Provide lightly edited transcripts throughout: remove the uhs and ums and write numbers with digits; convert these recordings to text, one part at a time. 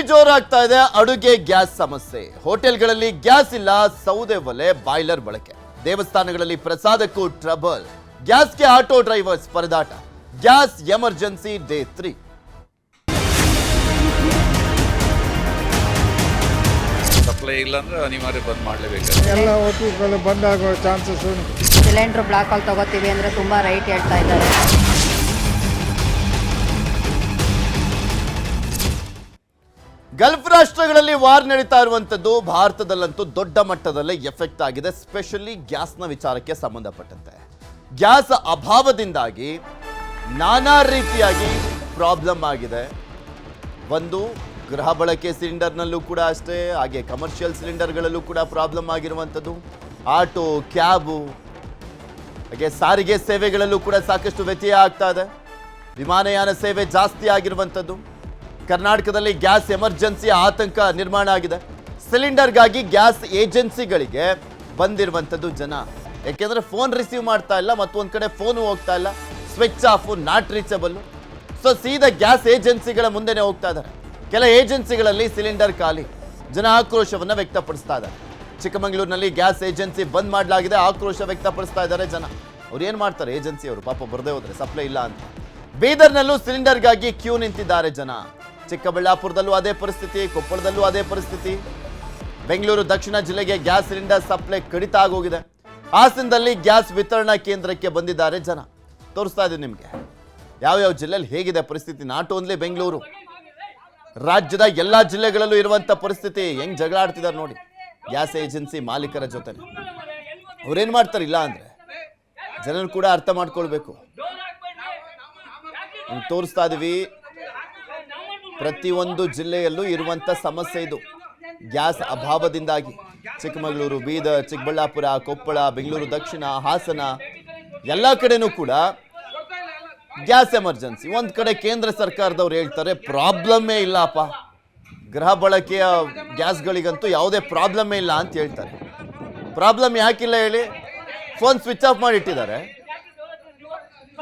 ಇಲ್ಲಿ ಜೋರಾಗ್ತಾ ಇದೆ ಅಡುಗೆ ಗ್ಯಾಸ್ ಸಮಸ್ಯೆ. ಹೋಟೆಲ್ಗಳಲ್ಲಿ ಗ್ಯಾಸ್ ಇಲ್ಲ, ಸೌದೆ ಒಲೆ ಬಾಯ್ಲರ್ ಬಳಕೆ. ದೇವಸ್ಥಾನಗಳಲ್ಲಿ ಪ್ರಸಾದಕ್ಕೂ ಟ್ರಬಲ್. ಗ್ಯಾಸ್ಗೆ ಆಟೋ ಡ್ರೈವರ್ಸ್ ಪರದಾಟ. Gas emergency day 3. ಸಪ್ಲೈ ಇಲ್ಲ ಅಂದ್ರೆ ಅನಿವಾರ್ಯ ಬಂದ್ ಮಾಡಲೇಬೇಕು. ಎಲ್ಲ ಹೋಟೆಲ್ಗಳು ಬಂದ್ ಆಗೋ ಚಾನ್ಸಸ್ ಉಂಟು. ಸಿಲಿಂಡರ್ ಬ್ಲಾಕ್ ಅಲ್ಲಿ ತಗೋತೀವಿ ಅಂದ್ರೆ ತುಂಬಾ ರೈಟ್ ಹೇಳ್ತಾ ಇದ್ದಾರೆ. ಗಲ್ಫ್ ರಾಷ್ಟ್ರಗಳಲ್ಲಿ ವಾರ್ ನಡೀತಾ ಇರುವಂತದ್ದು ಭಾರತದಲ್ಲಂತೂ ದೊಡ್ಡ ಮಟ್ಟದಲ್ಲಿ ಎಫೆಕ್ಟ್ ಆಗಿದೆ. ಸ್ಪೆಷಲಿ ಗ್ಯಾಸ್ನ ವಿಚಾರಕ್ಕೆ ಸಂಬಂಧಪಟ್ಟಂತೆ ಗ್ಯಾಸ್ ಅಭಾವದಿಂದಾಗಿ ನಾನಾ ರೀತಿಯಾಗಿ ಪ್ರಾಬ್ಲಮ್ ಆಗಿದೆ. ಒಂದು ಗೃಹ ಬಳಕೆ ಸಿಲಿಂಡರ್ನಲ್ಲೂ ಕೂಡ ಅಷ್ಟೇ, ಹಾಗೆ ಕಮರ್ಷಿಯಲ್ ಸಿಲಿಂಡರ್ಗಳಲ್ಲೂ ಕೂಡ ಪ್ರಾಬ್ಲಮ್ ಆಗಿರುವಂಥದ್ದು. ಆಟೋ, ಕ್ಯಾಬು, ಹಾಗೆ ಸಾರಿಗೆ ಸೇವೆಗಳಲ್ಲೂ ಕೂಡ ಸಾಕಷ್ಟು ವ್ಯತ್ಯಯ ಆಗ್ತಾ ಇದೆ. ವಿಮಾನಯಾನ ಸೇವೆ ಜಾಸ್ತಿ ಆಗಿರುವಂಥದ್ದು. ಕರ್ನಾಟಕದಲ್ಲಿ ಗ್ಯಾಸ್ ಎಮರ್ಜೆನ್ಸಿ ಆತಂಕ ನಿರ್ಮಾಣ ಆಗಿದೆ. ಸಿಲಿಂಡರ್ಗಾಗಿ ಗ್ಯಾಸ್ ಏಜೆನ್ಸಿಗಳಿಗೆ ಬಂದಿರುವಂಥದ್ದು ಜನ. ಯಾಕೆಂದರೆ ಫೋನ್ ರಿಸೀವ್ ಮಾಡ್ತಾ ಇಲ್ಲ, ಮತ್ತೊಂದು ಕಡೆ ಫೋನು ಹೋಗ್ತಾ ಇಲ್ಲ, switch off, not reachable. So ಸೀದಾ ಗ್ಯಾಸ್ ಏಜೆನ್ಸಿಗಳ ಮುಂದೆನೇ ಹೋಗ್ತಾ ಇದ್ದಾರೆ. ಕೆಲ ಏಜೆನ್ಸಿಗಳಲ್ಲಿ ಸಿಲಿಂಡರ್ ಖಾಲಿ. ಜನ ಆಕ್ರೋಶವನ್ನು ವ್ಯಕ್ತಪಡಿಸ್ತಾ ಇದ್ದಾರೆ. ಚಿಕ್ಕಮಗಳೂರಿನಲ್ಲಿ ಗ್ಯಾಸ್ ಏಜೆನ್ಸಿ ಬಂದ್ ಮಾಡಲಾಗಿದೆ. ಆಕ್ರೋಶ ವ್ಯಕ್ತಪಡಿಸ್ತಾ ಇದ್ದಾರೆ ಜನ. ಅವ್ರು ಏನು ಮಾಡ್ತಾರೆ ಏಜೆನ್ಸಿಯವರು, ಪಾಪ ಬರದೇ ಹೋದ್ರೆ ಸಪ್ಲೈ ಇಲ್ಲ ಅಂತ. ಬೀದರ್ನಲ್ಲೂ ಸಿಲಿಂಡರ್ಗಾಗಿ ಕ್ಯೂ ನಿಂತಿದ್ದಾರೆ ಜನ. ಚಿಕ್ಕಬಳ್ಳಾಪುರದಲ್ಲೂ ಅದೇ ಪರಿಸ್ಥಿತಿ, ಕೊಪ್ಪಳದಲ್ಲೂ ಅದೇ ಪರಿಸ್ಥಿತಿ. ಬೆಂಗಳೂರು ದಕ್ಷಿಣ ಜಿಲ್ಲೆಗೆ ಗ್ಯಾಸ್ ಸಿಲಿಂಡರ್ ಸಪ್ಲೈ ಕಡಿತ ಆಗೋಗಿದೆ. ಹಾಸನದಲ್ಲಿ ಗ್ಯಾಸ್ ವಿತರಣಾ ಕೇಂದ್ರಕ್ಕೆ ಬಂದಿದ್ದಾರೆ ಜನ. ತೋರಿಸ್ತಾ ಇದ್ದೀವಿ ನಿಮಗೆ ಯಾವ್ಯಾವ ಜಿಲ್ಲೆಯಲ್ಲಿ ಹೇಗಿದೆ ಪರಿಸ್ಥಿತಿ. ನಾಟ್ ಓನ್ಲಿ ಬೆಂಗಳೂರು, ರಾಜ್ಯದ ಎಲ್ಲ ಜಿಲ್ಲೆಗಳಲ್ಲೂ ಇರುವಂಥ ಪರಿಸ್ಥಿತಿ. ಹೆಂಗ್ ಜಗಳ ಆಡ್ತಿದ್ದಾರೆ ನೋಡಿ ಗ್ಯಾಸ್ ಏಜೆನ್ಸಿ ಮಾಲೀಕರ ಜೊತೆ. ಅವ್ರೇನು ಮಾಡ್ತಾರೆ ಇಲ್ಲ ಅಂದರೆ ಜನರು ಕೂಡ ಅರ್ಥ ಮಾಡ್ಕೊಳ್ಬೇಕು. ತೋರಿಸ್ತಾ ಇದೀವಿ ಪ್ರತಿಯೊಂದು ಜಿಲ್ಲೆಯಲ್ಲೂ ಇರುವಂಥ ಸಮಸ್ಯೆ ಇದು. ಗ್ಯಾಸ್ ಅಭಾವದಿಂದಾಗಿ ಚಿಕ್ಕಮಗಳೂರು, ಬೀದರ್, ಚಿಕ್ಕಬಳ್ಳಾಪುರ, ಕೊಪ್ಪಳ, ಬೆಂಗಳೂರು ದಕ್ಷಿಣ, ಹಾಸನ ಎಲ್ಲ ಕಡೆನೂ ಕೂಡ ಗ್ಯಾಸ್ ಎಮರ್ಜೆನ್ಸಿ. ಒಂದು ಕಡೆ ಕೇಂದ್ರ ಸರ್ಕಾರದವ್ರು ಹೇಳ್ತಾರೆ ಪ್ರಾಬ್ಲಮ್ಮೇ ಇಲ್ಲಪ್ಪ, ಗೃಹ ಬಳಕೆಯ ಗ್ಯಾಸ್ಗಳಿಗಂತೂ ಯಾವುದೇ ಪ್ರಾಬ್ಲಮ್ಮೇ ಇಲ್ಲ ಅಂತ ಹೇಳ್ತಾರೆ. ಪ್ರಾಬ್ಲಮ್ ಯಾಕಿಲ್ಲ ಹೇಳಿ? ಫೋನ್ ಸ್ವಿಚ್ ಆಫ್ ಮಾಡಿಟ್ಟಿದ್ದಾರೆ,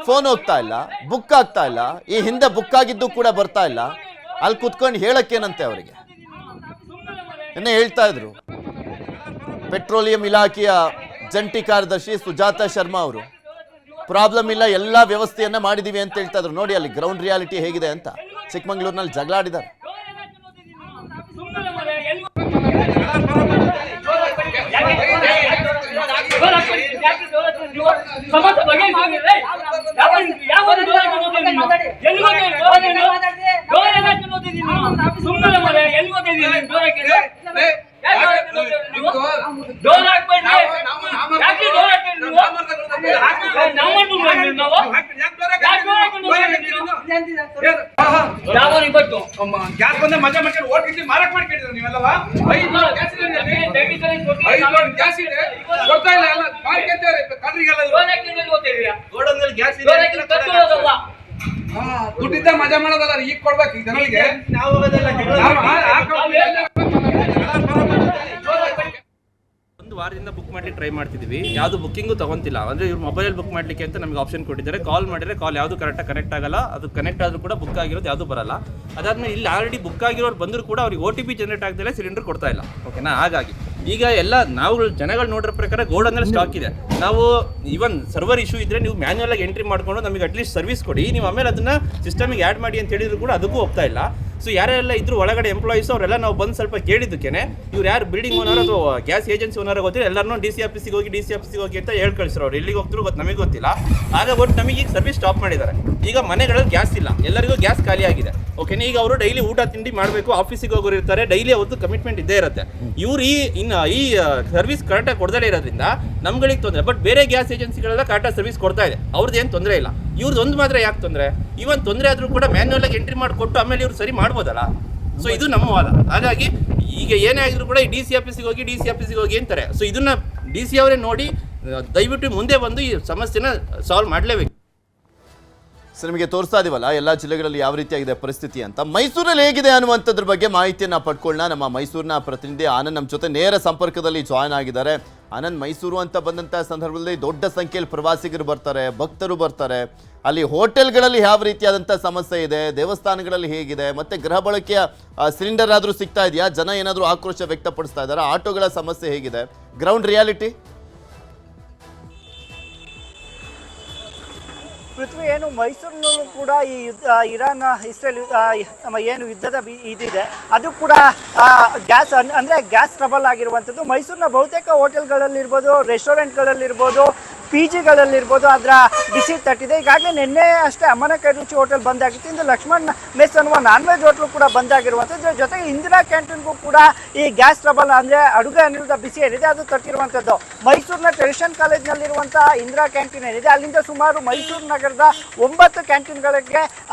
ಫೋನ್ ಹೋಗ್ತಾ ಇಲ್ಲ, ಬುಕ್ ಆಗ್ತಾ ಇಲ್ಲ. ಈ ಹಿಂದೆ ಬುಕ್ ಆಗಿದ್ದು ಕೂಡ ಬರ್ತಾ ಇಲ್ಲ. ಅಲ್ಲಿ ಕುತ್ಕೊಂಡು ಹೇಳಕ್ಕೇನಂತೆ ಅವರಿಗೆ. ನಿನ್ನೆ ಹೇಳ್ತಾ ಇದ್ರು ಪೆಟ್ರೋಲಿಯಂ ಇಲಾಖೆಯ ಜಂಟಿ ಕಾರ್ಯದರ್ಶಿ ಸುಜಾತಾ ಶರ್ಮಾ ಅವರು, ಪ್ರಾಬ್ಲಮ್ ಇಲ್ಲ, ಎಲ್ಲ ವ್ಯವಸ್ಥೆಯನ್ನ ಮಾಡಿದೀವಿ ಅಂತ ಹೇಳ್ತಾ ಇದ್ರು. ನೋಡಿ ಅಲ್ಲಿ ಗ್ರೌಂಡ್ ರಿಯಾಲಿಟಿ ಹೇಗಿದೆ ಅಂತ. ಚಿಕ್ಕಮಗಳೂರಿನಲ್ಲಿ ಜಗಳಾಡಿದ್ದಾರೆ. ಗ್ಯಾಸ್ ಬಂದ ಮಜಾ ಮಾಡ್ಕೊಂಡು ಓಟ್ ಮಾರಾಟ ಮಾಡ್ಕೊಂಡಿದ್ರು ನೀವೆಲ್ಲವ. ಗ್ಯಾಸ್ ಇದೆ ಕೊಡ್ತಾ ಇಲ್ಲ, ಎಲ್ಲ ಮಾಡ್ಕೊಂತಾರೆ ಕಡ್ರಿಗೆಲ್ಲ. ದುಡ್ಡಿದ್ದ ಮಜಾ ಮಾಡೋದಲ್ಲ, ಈಗ ಕೊಡ್ಬೇಕು ಈಗ ಜನರಿಗೆ. ಒಂದು ವಾರದಿಂದ ಬುಕ್ ಮಾಡ್ಲಿಕ್ಕೆ ಟ್ರೈ ಮಾಡ್ತಿದ್ವಿ, ಯಾವುದು ಬುಕ್ಕಿಂಗು ತಗೊಂತಿಲ್ಲ. ಅಂದರೆ ಇವ್ರು ಮೊಬೈಲಲ್ಲಿ ಬುಕ್ ಮಾಡಲಿಕ್ಕೆ ಅಂತ ನಮಗೆ ಆಪ್ಷನ್ ಕೊಟ್ಟಿದ್ದಾರೆ. ಕಾಲ್ ಮಾಡಿದರೆ ಕಾಲ್ ಯಾವುದು ಕರೆಕ್ಟಾಗಿ ಕನೆಕ್ಟ್ ಆಗಲ್ಲ. ಅದು ಕನೆಕ್ಟ್ ಆದರೂ ಕೂಡ ಬುಕ್ ಆಗಿರೋದು ಯಾವುದು ಬರಲ್ಲ. ಅದಾದಮೇಲೆ ಇಲ್ಲಿ ಆಲ್ರೆಡಿ ಬುಕ್ ಆಗಿರೋರು ಬಂದರೂ ಕೂಡ ಅವ್ರಿಗೆ OTP ಜನರೇಟ್ ಆಗ್ತಿಲ್ಲ, ಸಿಲಿಂಡರ್ ಕೊಡ್ತಾ ಇಲ್ಲ. ಓಕೆನಾ? ಹಾಗಾಗಿ ಈಗ ಎಲ್ಲ ನಾವು ಜನಗಳು ನೋಡಿರೋ ಪ್ರಕಾರ ಗೋಡನ್ನಲ್ಲಿ ಸ್ಟಾಕ್ ಇದೆ. ನಾವು ಈವನ್ ಸರ್ವರ್ ಇಶ್ಯೂ ಇದ್ದರೆ ನೀವು ಮ್ಯಾನ್ಯಲ್ ಆಗಿ ಎಂಟ್ರಿ ಮಾಡಿಕೊಂಡು ನಮಗೆ ಅಟ್ಲೀಸ್ಟ್ ಸರ್ವಿಸ್ ಕೊಡಿ, ನೀವು ಆಮೇಲೆ ಅದನ್ನು ಸಿಸ್ಟಮಿಗೆ ಆ್ಯಡ್ ಮಾಡಿ ಅಂತ ಹೇಳಿದ್ರು ಕೂಡ ಅದಕ್ಕೂ ಹೋಗ್ತಾ ಇಲ್ಲ. ಸೊ ಯಾರೆಲ್ಲ ಇದ್ರು ಒಳಗಡೆ ಎಂಪ್ಲಾಯೀಸ್ ಅವರೆಲ್ಲ ನಾವು ಬಂದು ಸ್ವಲ್ಪ ಕೇಳಿದ್ದಕ್ಕೇನೆ ಇವ್ರು ಯಾರು ಬಿಲ್ಡಿಂಗ್ ಓನರ್ ಅಥವಾ ಗ್ಯಾಸ್ ಏಜೆನ್ಸಿ ಓನರ್ ಗೊತ್ತಿಲ್ಲ, ಎಲ್ಲರನ್ನೂ DC ಆಫೀಸಿಗೆ ಹೋಗಿ ಅಂತ ಹೇಳಿ ಕಳಿಸಿರೋ. ಅವ್ರು ಎಲ್ಲಿಗೆ ಹೋಗ್ತಿರೋ ನಮಗೆ ಗೊತ್ತಿಲ್ಲ. ಆಗ ಒಟ್ಟು ನಮಗೆ ಈಗ ಸರ್ವಿಸ್ ಸ್ಟಾಪ್ ಮಾಡಿದ್ದಾರೆ. ಈಗ ಮನೆಗಳಲ್ಲಿ ಗ್ಯಾಸ್ ಇಲ್ಲ, ಎಲ್ಲರಿಗೂ ಗ್ಯಾಸ್ ಖಾಲಿ ಆಗಿದೆ. ಓಕೆನಾ? ಈಗ ಅವರು ಡೈಲಿ ಊಟ ತಿಂಡಿ ಮಾಡಬೇಕು, ಆಫೀಸಿಗೆ ಹೋಗೋರು ಇರ್ತಾರೆ, ಡೈಲಿ ಅವತ್ತು ಕಮಿಟ್ಮೆಂಟ್ ಇದ್ದೇ ಇರುತ್ತೆ. ಇವ್ರು ಈ ಸರ್ವಿಸ್ ಕರೆಕ್ಟಾಗಿ ಕೊಡದೇ ಇರೋದ್ರಿಂದ ನಮ್ಗಳಿಗೆ ತೊಂದರೆ. ಬಟ್ ಬೇರೆ ಗ್ಯಾಸ್ ಏಜೆನ್ಸಿಗಳೆಲ್ಲ ಕರೆಕ್ಟಾಗಿ ಸರ್ವಿಸ್ ಕೊಡ್ತಾ ಇದೆ, ಅವ್ರದ್ದು ಏನು ತೊಂದರೆ ಇಲ್ಲ. ಇವ್ರದ್ದು ಒಂದು ಮಾತ್ರ ಯಾಕೆ ತೊಂದರೆ? ಇವನ್ ತೊಂದರೆ ಆದರೂ ಕೂಡ ಮ್ಯಾನ್ಯಲ್ ಆಗಿ ಎಂಟ್ರಿ ಮಾಡಿಕೊಟ್ಟು ಆಮೇಲೆ ಇವ್ರು ಸರಿ ಮಾಡ್ಬೋದಲ್ಲ. ಸೊ ಇದು ನಮ್ಮ ವಾದ. ಹಾಗಾಗಿ ಈಗ ಏನೇ ಆಗಿದ್ರು ಕೂಡ ಈ DC ಆಫೀಸಿಗೆ ಹೋಗಿ ಅಂತಾರೆ. ಸೊ ಇದನ್ನ DC ಅವರೇ ನೋಡಿ ದಯವಿಟ್ಟು ಮುಂದೆ ಬಂದು ಈ ಸಮಸ್ಯೆನ ಸಾಲ್ವ್ ಮಾಡಲೇಬೇಕು. ಸೊ ನಿಮಗೆ ತೋರಿಸ್ತಾ ಇದೀವಲ್ಲ ಎಲ್ಲ ಜಿಲ್ಲೆಗಳಲ್ಲಿ ಯಾವ ರೀತಿಯಾಗಿದೆ ಪರಿಸ್ಥಿತಿ ಅಂತ. ಮೈಸೂರಲ್ಲಿ ಹೇಗಿದೆ ಅನ್ನುವಂಥದ್ರ ಬಗ್ಗೆ ಮಾಹಿತಿಯನ್ನ ಪಡ್ಕೊಳ್ಳೋಣ. ನಮ್ಮ ಮೈಸೂರಿನ ಪ್ರತಿನಿಧಿ ಆನಂದ್ ನಮ್ಮ ಜೊತೆ ನೇರ ಸಂಪರ್ಕದಲ್ಲಿ ಜಾಯ್ನ್ ಆಗಿದ್ದಾರೆ. ಆನಂದ್, ಮೈಸೂರು ಅಂತ ಬಂದಂಥ ಸಂದರ್ಭದಲ್ಲಿ ದೊಡ್ಡ ಸಂಖ್ಯೆಯಲ್ಲಿ ಪ್ರವಾಸಿಗರು ಬರ್ತಾರೆ, ಭಕ್ತರು ಬರ್ತಾರೆ. ಅಲ್ಲಿ ಹೋಟೆಲ್ಗಳಲ್ಲಿ ಯಾವ ರೀತಿಯಾದಂಥ ಸಮಸ್ಯೆ ಇದೆ, ದೇವಸ್ಥಾನಗಳಲ್ಲಿ ಹೇಗಿದೆ, ಮತ್ತೆ ಗೃಹ ಬಳಕೆಯ ಸಿಲಿಂಡರ್ ಆದರೂ ಸಿಗ್ತಾ ಇದೆಯಾ, ಜನ ಏನಾದರೂ ಆಕ್ರೋಶ ವ್ಯಕ್ತಪಡಿಸ್ತಾ ಇದ್ದಾರೆ, ಆಟೋಗಳ ಸಮಸ್ಯೆ ಹೇಗಿದೆ, ಗ್ರೌಂಡ್ ರಿಯಾಲಿಟಿ? ಪೃಥ್ವಿ, ಏನು ಮೈಸೂರಿನಲ್ಲೂ ಕೂಡ ಈ ಇರಾನ್ ಇಸ್ರೇಲ್ ಏನು ಯುದ್ಧದ ಇದಿದೆ, ಅದು ಕೂಡ ಗ್ಯಾಸ್ ಅಂದರೆ ಗ್ಯಾಸ್ ಟ್ರಬಲ್ ಆಗಿರುವಂಥದ್ದು. ಮೈಸೂರಿನ ಬಹುತೇಕ ಹೋಟೆಲ್ಗಳಲ್ಲಿರ್ಬೋದು, ರೆಸ್ಟೋರೆಂಟ್ಗಳಲ್ಲಿರ್ಬೋದು, ಪಿ ಜಿಗಳಲ್ಲಿರ್ಬೋದು ಅದರ ಬಿಸಿ ತಟ್ಟಿದೆ. ಈಗಾಗಲೇ ನಿನ್ನೆ ಅಷ್ಟೇ ಅಮ್ಮನ ಕೈ ರುಚಿ ಹೋಟೆಲ್ ಬಂದಾಗಿತ್ತು. ಇಂದು ಲಕ್ಷ್ಮಣ್ ಮೆಸ್ ಅನ್ನುವ ನಾನ್ ವೆಜ್ ಹೋಟ್ಲು ಕೂಡ ಬಂದಾಗಿರುವಂಥದ್ದು. ಇದರ ಜೊತೆಗೆ ಇಂದಿರಾ ಕ್ಯಾಂಟೀನ್ಗೂ ಕೂಡ ಈ ಗ್ಯಾಸ್ ಟ್ರಬಲ್ ಅಂದರೆ ಅಡುಗೆ ಅನಿಲದ ಬಿಸಿ ಏನಿದೆ ಅದು ತಟ್ಟಿರುವಂಥದ್ದು. ಮೈಸೂರಿನ ಟ್ರೆಡಿಷನ್ ಕಾಲೇಜ್ನಲ್ಲಿರುವಂಥ ಇಂದಿರಾ ಕ್ಯಾಂಟೀನ್ ಏನಿದೆ ಅಲ್ಲಿಂದ ಸುಮಾರು ಮೈಸೂರು ನಗರದ 9 ಕ್ಯಾಂಟೀನ್ಗಳಿಗೆ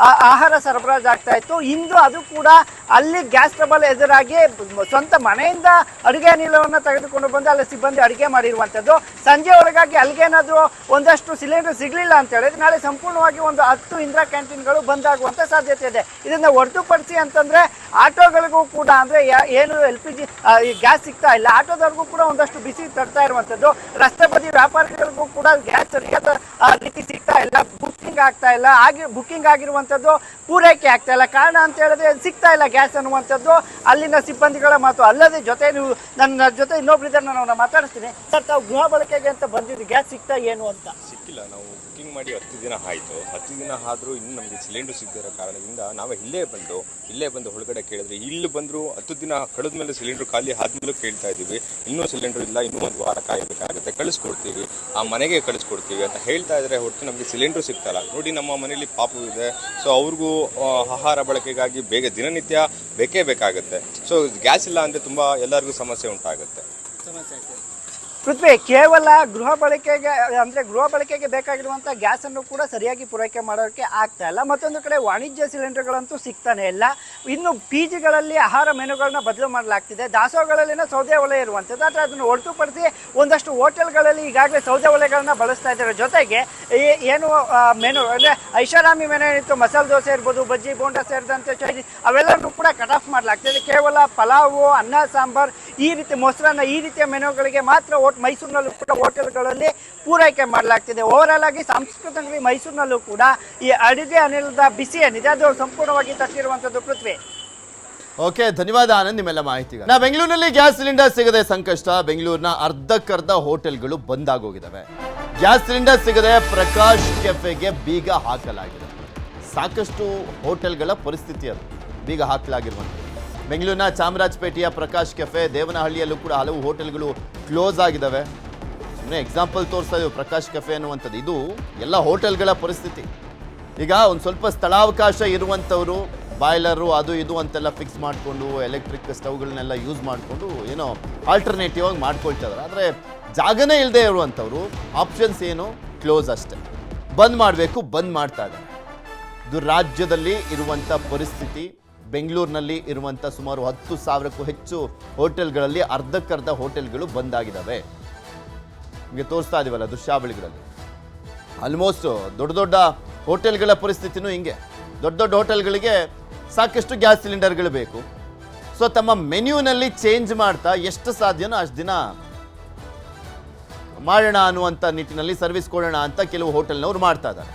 ಆಹಾರ ಸರಬರಾಜು ಆಗ್ತಾ ಇತ್ತು. ಇಂದು ಅದು ಕೂಡ ಅಲ್ಲಿ ಗ್ಯಾಸ್ ಟ್ರಬಲ್ ಎದುರಾಗಿ ಸ್ವಂತ ಮನೆಯಿಂದ ಅಡುಗೆ ಅನಿಲವನ್ನು ತೆಗೆದುಕೊಂಡು ಬಂದು ಅಲ್ಲಿ ಸಿಬ್ಬಂದಿ ಅಡುಗೆ ಮಾಡಿರುವಂಥದ್ದು. ಸಂಜೆವರೆಗಾಗಿ ಅಲ್ಲಿಗೇನಾದರೂ ಒಂದಷ್ಟು ಸಿಲಿಂಡರ್ ಸಿಗಲಿಲ್ಲ ಅಂತ ಹೇಳಿದ್ರೆ ನಾಳೆ ಸಂಪೂರ್ಣವಾಗಿ ಒಂದು 10 ಇಂದಿರಾ ಕ್ಯಾಂಟೀನ್ಗಳು ಬಂದಾಗುವಂಥ ಸಾಧ್ಯತೆ ಇದೆ. ಇದನ್ನು ಹೊರತುಪಡಿಸಿ ಅಂತಂದರೆ ಆಟೋಗಳಿಗೂ ಕೂಡ ಅಂದರೆ ಏನು LPG ಗ್ಯಾಸ್ ಸಿಗ್ತಾ ಇಲ್ಲ, ಆಟೋದವ್ರಿಗೂ ಕೂಡ ಒಂದಷ್ಟು ಬಿಸಿ ತರ್ತಾ ಇರುವಂಥದ್ದು. ರಸ್ತೆ ಬದಿ ವ್ಯಾಪಾರಿಗಳಿಗೂ ಕೂಡ ಗ್ಯಾಸ್ ಸರಿಯಾದ ರೀತಿ ಸಿಗ್ತಾ ಇಲ್ಲ, ಬುಕ್ಕಿಂಗ್ ಆಗ್ತಾ ಇಲ್ಲ. ಬುಕ್ಕಿಂಗ್ ಆಗಿರುವಂಥದ್ದು ಪೂರೈಕೆ ಆಗ್ತಾ ಇಲ್ಲ. ಕಾರಣ ಅಂತ ಹೇಳಿದ್ರೆ ಸಿಗ್ತಾ ಇಲ್ಲ ಗ್ಯಾಸ್ ಅನ್ನುವಂಥದ್ದು ಅಲ್ಲಿನ ಸಿಬ್ಬಂದಿಗಳ ಮಾತು. ಅಲ್ಲದೆ ಜೊತೆ ನೀವು ನನ್ನ ಜೊತೆ ಇನ್ನೊಬ್ರಿದ್ದಾರೆ, ನಾನು ಮಾತಾಡಿಸ್ತೀನಿ. ಸರ್, ತಾವು ಗೃಹ ಬಳಕೆಗೆ ಅಂತ ಬಂದಿದ್ದು, ಗ್ಯಾಸ್ ಸಿಗ್ತಾ ಏನು ಅಂತ? ಸಿಕ್ಕಿಲ್ಲ. ನಾವು ಬುಕ್ಕಿಂಗ್ ಮಾಡಿ 10 ದಿನ ಆಯಿತು. 10 ದಿನ ಆದರೂ ಇನ್ನೂ ನಮಗೆ ಸಿಲಿಂಡರ್ ಸಿಗದಿರೋ ಕಾರಣದಿಂದ ನಾವು ಇಲ್ಲೇ ಬಂದು ಒಳಗಡೆ ಕೇಳಿದ್ರೆ, ಇಲ್ಲಿ ಬಂದರೂ 10 ದಿನ ಕಳೆದ ಮೇಲೆ ಸಿಲಿಂಡರ್ ಖಾಲಿ ಆದಮೇಲೆ ಕೇಳ್ತಾ ಇದ್ದೀವಿ, ಇನ್ನೂ ಸಿಲಿಂಡರ್ ಇಲ್ಲ, ಇನ್ನೂ 1 ವಾರ ಕಾಯಬೇಕಾಗುತ್ತೆ, ಕಳಿಸ್ಕೊಡ್ತೀವಿ, ಆ ಮನೆಗೆ ಕಳಿಸ್ಕೊಡ್ತೀವಿ ಅಂತ ಹೇಳ್ತಾ ಇದ್ದಾರೆ. ಹೊರತು ನಮಗೆ ಸಿಲಿಂಡರ್ ಸಿಗ್ತಾಯಿಲ್ಲ. ನೋಡಿ, ನಮ್ಮ ಮನೆಯಲ್ಲಿ ಪಾಪು ಇದೆ, ಸೊ ಅವ್ರಿಗೂ ಆಹಾರ ಬಳಕೆಗಾಗಿ ದಿನನಿತ್ಯ ಬೇಕೇ ಬೇಕಾಗುತ್ತೆ. ಸೊ ಗ್ಯಾಸ್ ಇಲ್ಲ ಅಂದರೆ ತುಂಬ ಎಲ್ಲರಿಗೂ ಸಮಸ್ಯೆ ಉಂಟಾಗುತ್ತೆ. ಪೃಥ್ವಿ, ಕೇವಲ ಗೃಹ ಬಳಕೆಗೆ ಬೇಕಾಗಿರುವಂಥ ಗ್ಯಾಸನ್ನು ಕೂಡ ಸರಿಯಾಗಿ ಪೂರೈಕೆ ಮಾಡೋಕ್ಕೆ ಆಗ್ತಾ ಇಲ್ಲ. ಮತ್ತೊಂದು ಕಡೆ ವಾಣಿಜ್ಯ ಸಿಲಿಂಡರ್ಗಳಂತೂ ಸಿಗ್ತಾನೆ ಇಲ್ಲ. ಇನ್ನು ಪಿ ಜಿಗಳಲ್ಲಿ ಆಹಾರ ಮೆನುಗಳನ್ನ ಬದಲು ಮಾಡಲಾಗ್ತಿದೆ. ದಾಸೋಹಗಳಲ್ಲಿನ ಸೌದೆ ಒಲೆ ಇರುವಂಥದ್ದು, ಆದರೆ ಅದನ್ನು ಹೊರತುಪಡಿಸಿ ಒಂದಷ್ಟು ಹೋಟೆಲ್ಗಳಲ್ಲಿ ಈಗಾಗಲೇ ಸೌದೆ ಒಲೆಗಳನ್ನ ಬಳಸ್ತಾ ಇದ್ದಾರೆ. ಜೊತೆಗೆ ಏನು ಮೆನು ಅಂದರೆ ಐಷಾರಾಮಿ ಮೆನು ಏನಿತ್ತು, ಮಸಾಲೆ ದೋಸೆ ಇರ್ಬೋದು, ಬಜ್ಜಿ ಬೋಂಡ ಸೇರಿದಂತೆ ಚೈನೀಸ್ ಅವೆಲ್ಲವೂ ಕೂಡ ಕಟ್ ಆಫ್ ಮಾಡಲಾಗ್ತಿದೆ. ಕೇವಲ ಪಲಾವು, ಅನ್ನ ಸಾಂಬಾರ್, ಈ ರೀತಿ ಮೊಸರನ್ನ, ಈ ರೀತಿಯ ಮೆನುಗಳಿಗೆ ಮಾತ್ರ ಮೈಸೂರಿನಲ್ಲೂ ಕೂಡ ಹೋಟೆಲ್ಗಳಲ್ಲಿ ಪೂರೈಕೆ ಮಾಡಲಾಗ್ತಿದೆ. ಓವರಾಲ್ ಆಗಿ ಸಾಂಸ್ಕೃತಿಕ ಮೈಸೂರಿನಲ್ಲೂ ಕೂಡ ಈ ಅಡುಗೆ ಅನಿಲದ ಬಿಸಿ ಏನಿದೆ ಅದು ಸಂಪೂರ್ಣವಾಗಿ ತಟ್ಟಿರುವಂಥದ್ದು. ಪೃಥ್ವಿ, ಓಕೆ, ಧನ್ಯವಾದ ಆನಂದ್ ನಿಮ್ಮೆಲ್ಲ ಮಾಹಿತಿಗೆ. ಬೆಂಗಳೂರಿನಲ್ಲಿ ಗ್ಯಾಸ್ ಸಿಲಿಂಡರ್ ಸಿಗದೆ ಸಂಕಷ್ಟ. ಬೆಂಗಳೂರಿನ ಅರ್ಧಕ್ಕರ್ಧ ಹೋಟೆಲ್ಗಳು ಬಂದ್ ಆಗೋಗಿದ್ದಾವೆ. ಗ್ಯಾಸ್ ಸಿಲಿಂಡರ್ ಸಿಗದೆ ಪ್ರಕಾಶ್ ಕೆಫೆಗೆ ಬೀಗ ಹಾಕಲಾಗಿದೆ. ಸಾಕಷ್ಟು ಹೋಟೆಲ್ಗಳ ಪರಿಸ್ಥಿತಿ ಅದು, ಬೀಗ ಹಾಕಲಾಗಿರುವಂಥದ್ದು. ಬೆಂಗಳೂರಿನ ಚಾಮರಾಜಪೇಟೆಯ ಪ್ರಕಾಶ್ ಕೆಫೆ, ದೇವನಹಳ್ಳಿಯಲ್ಲೂ ಕೂಡ ಹಲವು ಹೋಟೆಲ್ಗಳು ಕ್ಲೋಸ್ ಆಗಿದ್ದಾವೆ. ಸುಮ್ಮನೆ ಎಕ್ಸಾಂಪಲ್ ತೋರಿಸ್ತಾ ಇದ್ದೀವಿ ಪ್ರಕಾಶ್ ಕೆಫೆ ಅನ್ನುವಂಥದ್ದು. ಇದು ಎಲ್ಲ ಹೋಟೆಲ್ಗಳ ಪರಿಸ್ಥಿತಿ. ಈಗ ಒಂದು ಸ್ವಲ್ಪ ಸ್ಥಳಾವಕಾಶ ಇರುವಂಥವರು ಬಾಯ್ಲರು ಅದು ಇದು ಅಂತೆಲ್ಲ ಫಿಕ್ಸ್ ಮಾಡಿಕೊಂಡು ಎಲೆಕ್ಟ್ರಿಕ್ ಸ್ಟವ್ಗಳನ್ನೆಲ್ಲ ಯೂಸ್ ಮಾಡಿಕೊಂಡು ಏನೋ ಆಲ್ಟರ್ನೇಟಿವ್ ಆಗಿ ಮಾಡ್ಕೊಳ್ತಾ ಇದ್ದಾರೆ. ಆದರೆ ಜಾಗನೇ ಇಲ್ಲದೆ ಇರುವಂಥವ್ರು ಆಪ್ಷನ್ಸ್ ಏನು, ಕ್ಲೋಸ್ ಅಷ್ಟೇ. ಬಂದ್ ಮಾಡಬೇಕು, ಬಂದ್ ಮಾಡ್ತಾ ಇದ್ದಾರೆ. ಇದು ರಾಜ್ಯದಲ್ಲಿ ಇರುವಂಥ ಪರಿಸ್ಥಿತಿ. ಬೆಂಗಳೂರಿನಲ್ಲಿ ಇರುವಂಥ ಸುಮಾರು 10,000ಕ್ಕೂ ಹೆಚ್ಚು ಹೋಟೆಲ್ಗಳಲ್ಲಿ ಅರ್ಧಕ್ಕರ್ಧ ಹೋಟೆಲ್ಗಳು ಬಂದಾಗಿದ್ದಾವೆ. ನಿಮಗೆ ತೋರಿಸ್ತಾ ಇದೀವಲ್ಲ ದೃಶ್ಯಾವಳಿಗಳಲ್ಲಿ. ಆಲ್ಮೋಸ್ಟ್ ದೊಡ್ಡ ದೊಡ್ಡ ಹೋಟೆಲ್ಗಳ ಪರಿಸ್ಥಿತಿನೂ ಹಿಂಗೆ. ದೊಡ್ಡ ದೊಡ್ಡ ಹೋಟೆಲ್ಗಳಿಗೆ ಸಾಕಷ್ಟು ಗ್ಯಾಸ್ ಸಿಲಿಂಡರ್ಗಳು ಬೇಕು. ಸೊ ತಮ್ಮ ಮೆನ್ಯೂನಲ್ಲಿ ಚೇಂಜ್ ಮಾಡ್ತಾ ಎಷ್ಟು ಸಾಧ್ಯನೋ ಅಷ್ಟು ದಿನ ಮಾಡೋಣ ಅನ್ನುವಂಥ ನಿಟ್ಟಿನಲ್ಲಿ ಸರ್ವಿಸ್ ಕೊಡೋಣ ಅಂತ ಕೆಲವು ಹೋಟೆಲ್ನವ್ರು ಮಾಡ್ತಾ ಇದ್ದಾರೆ.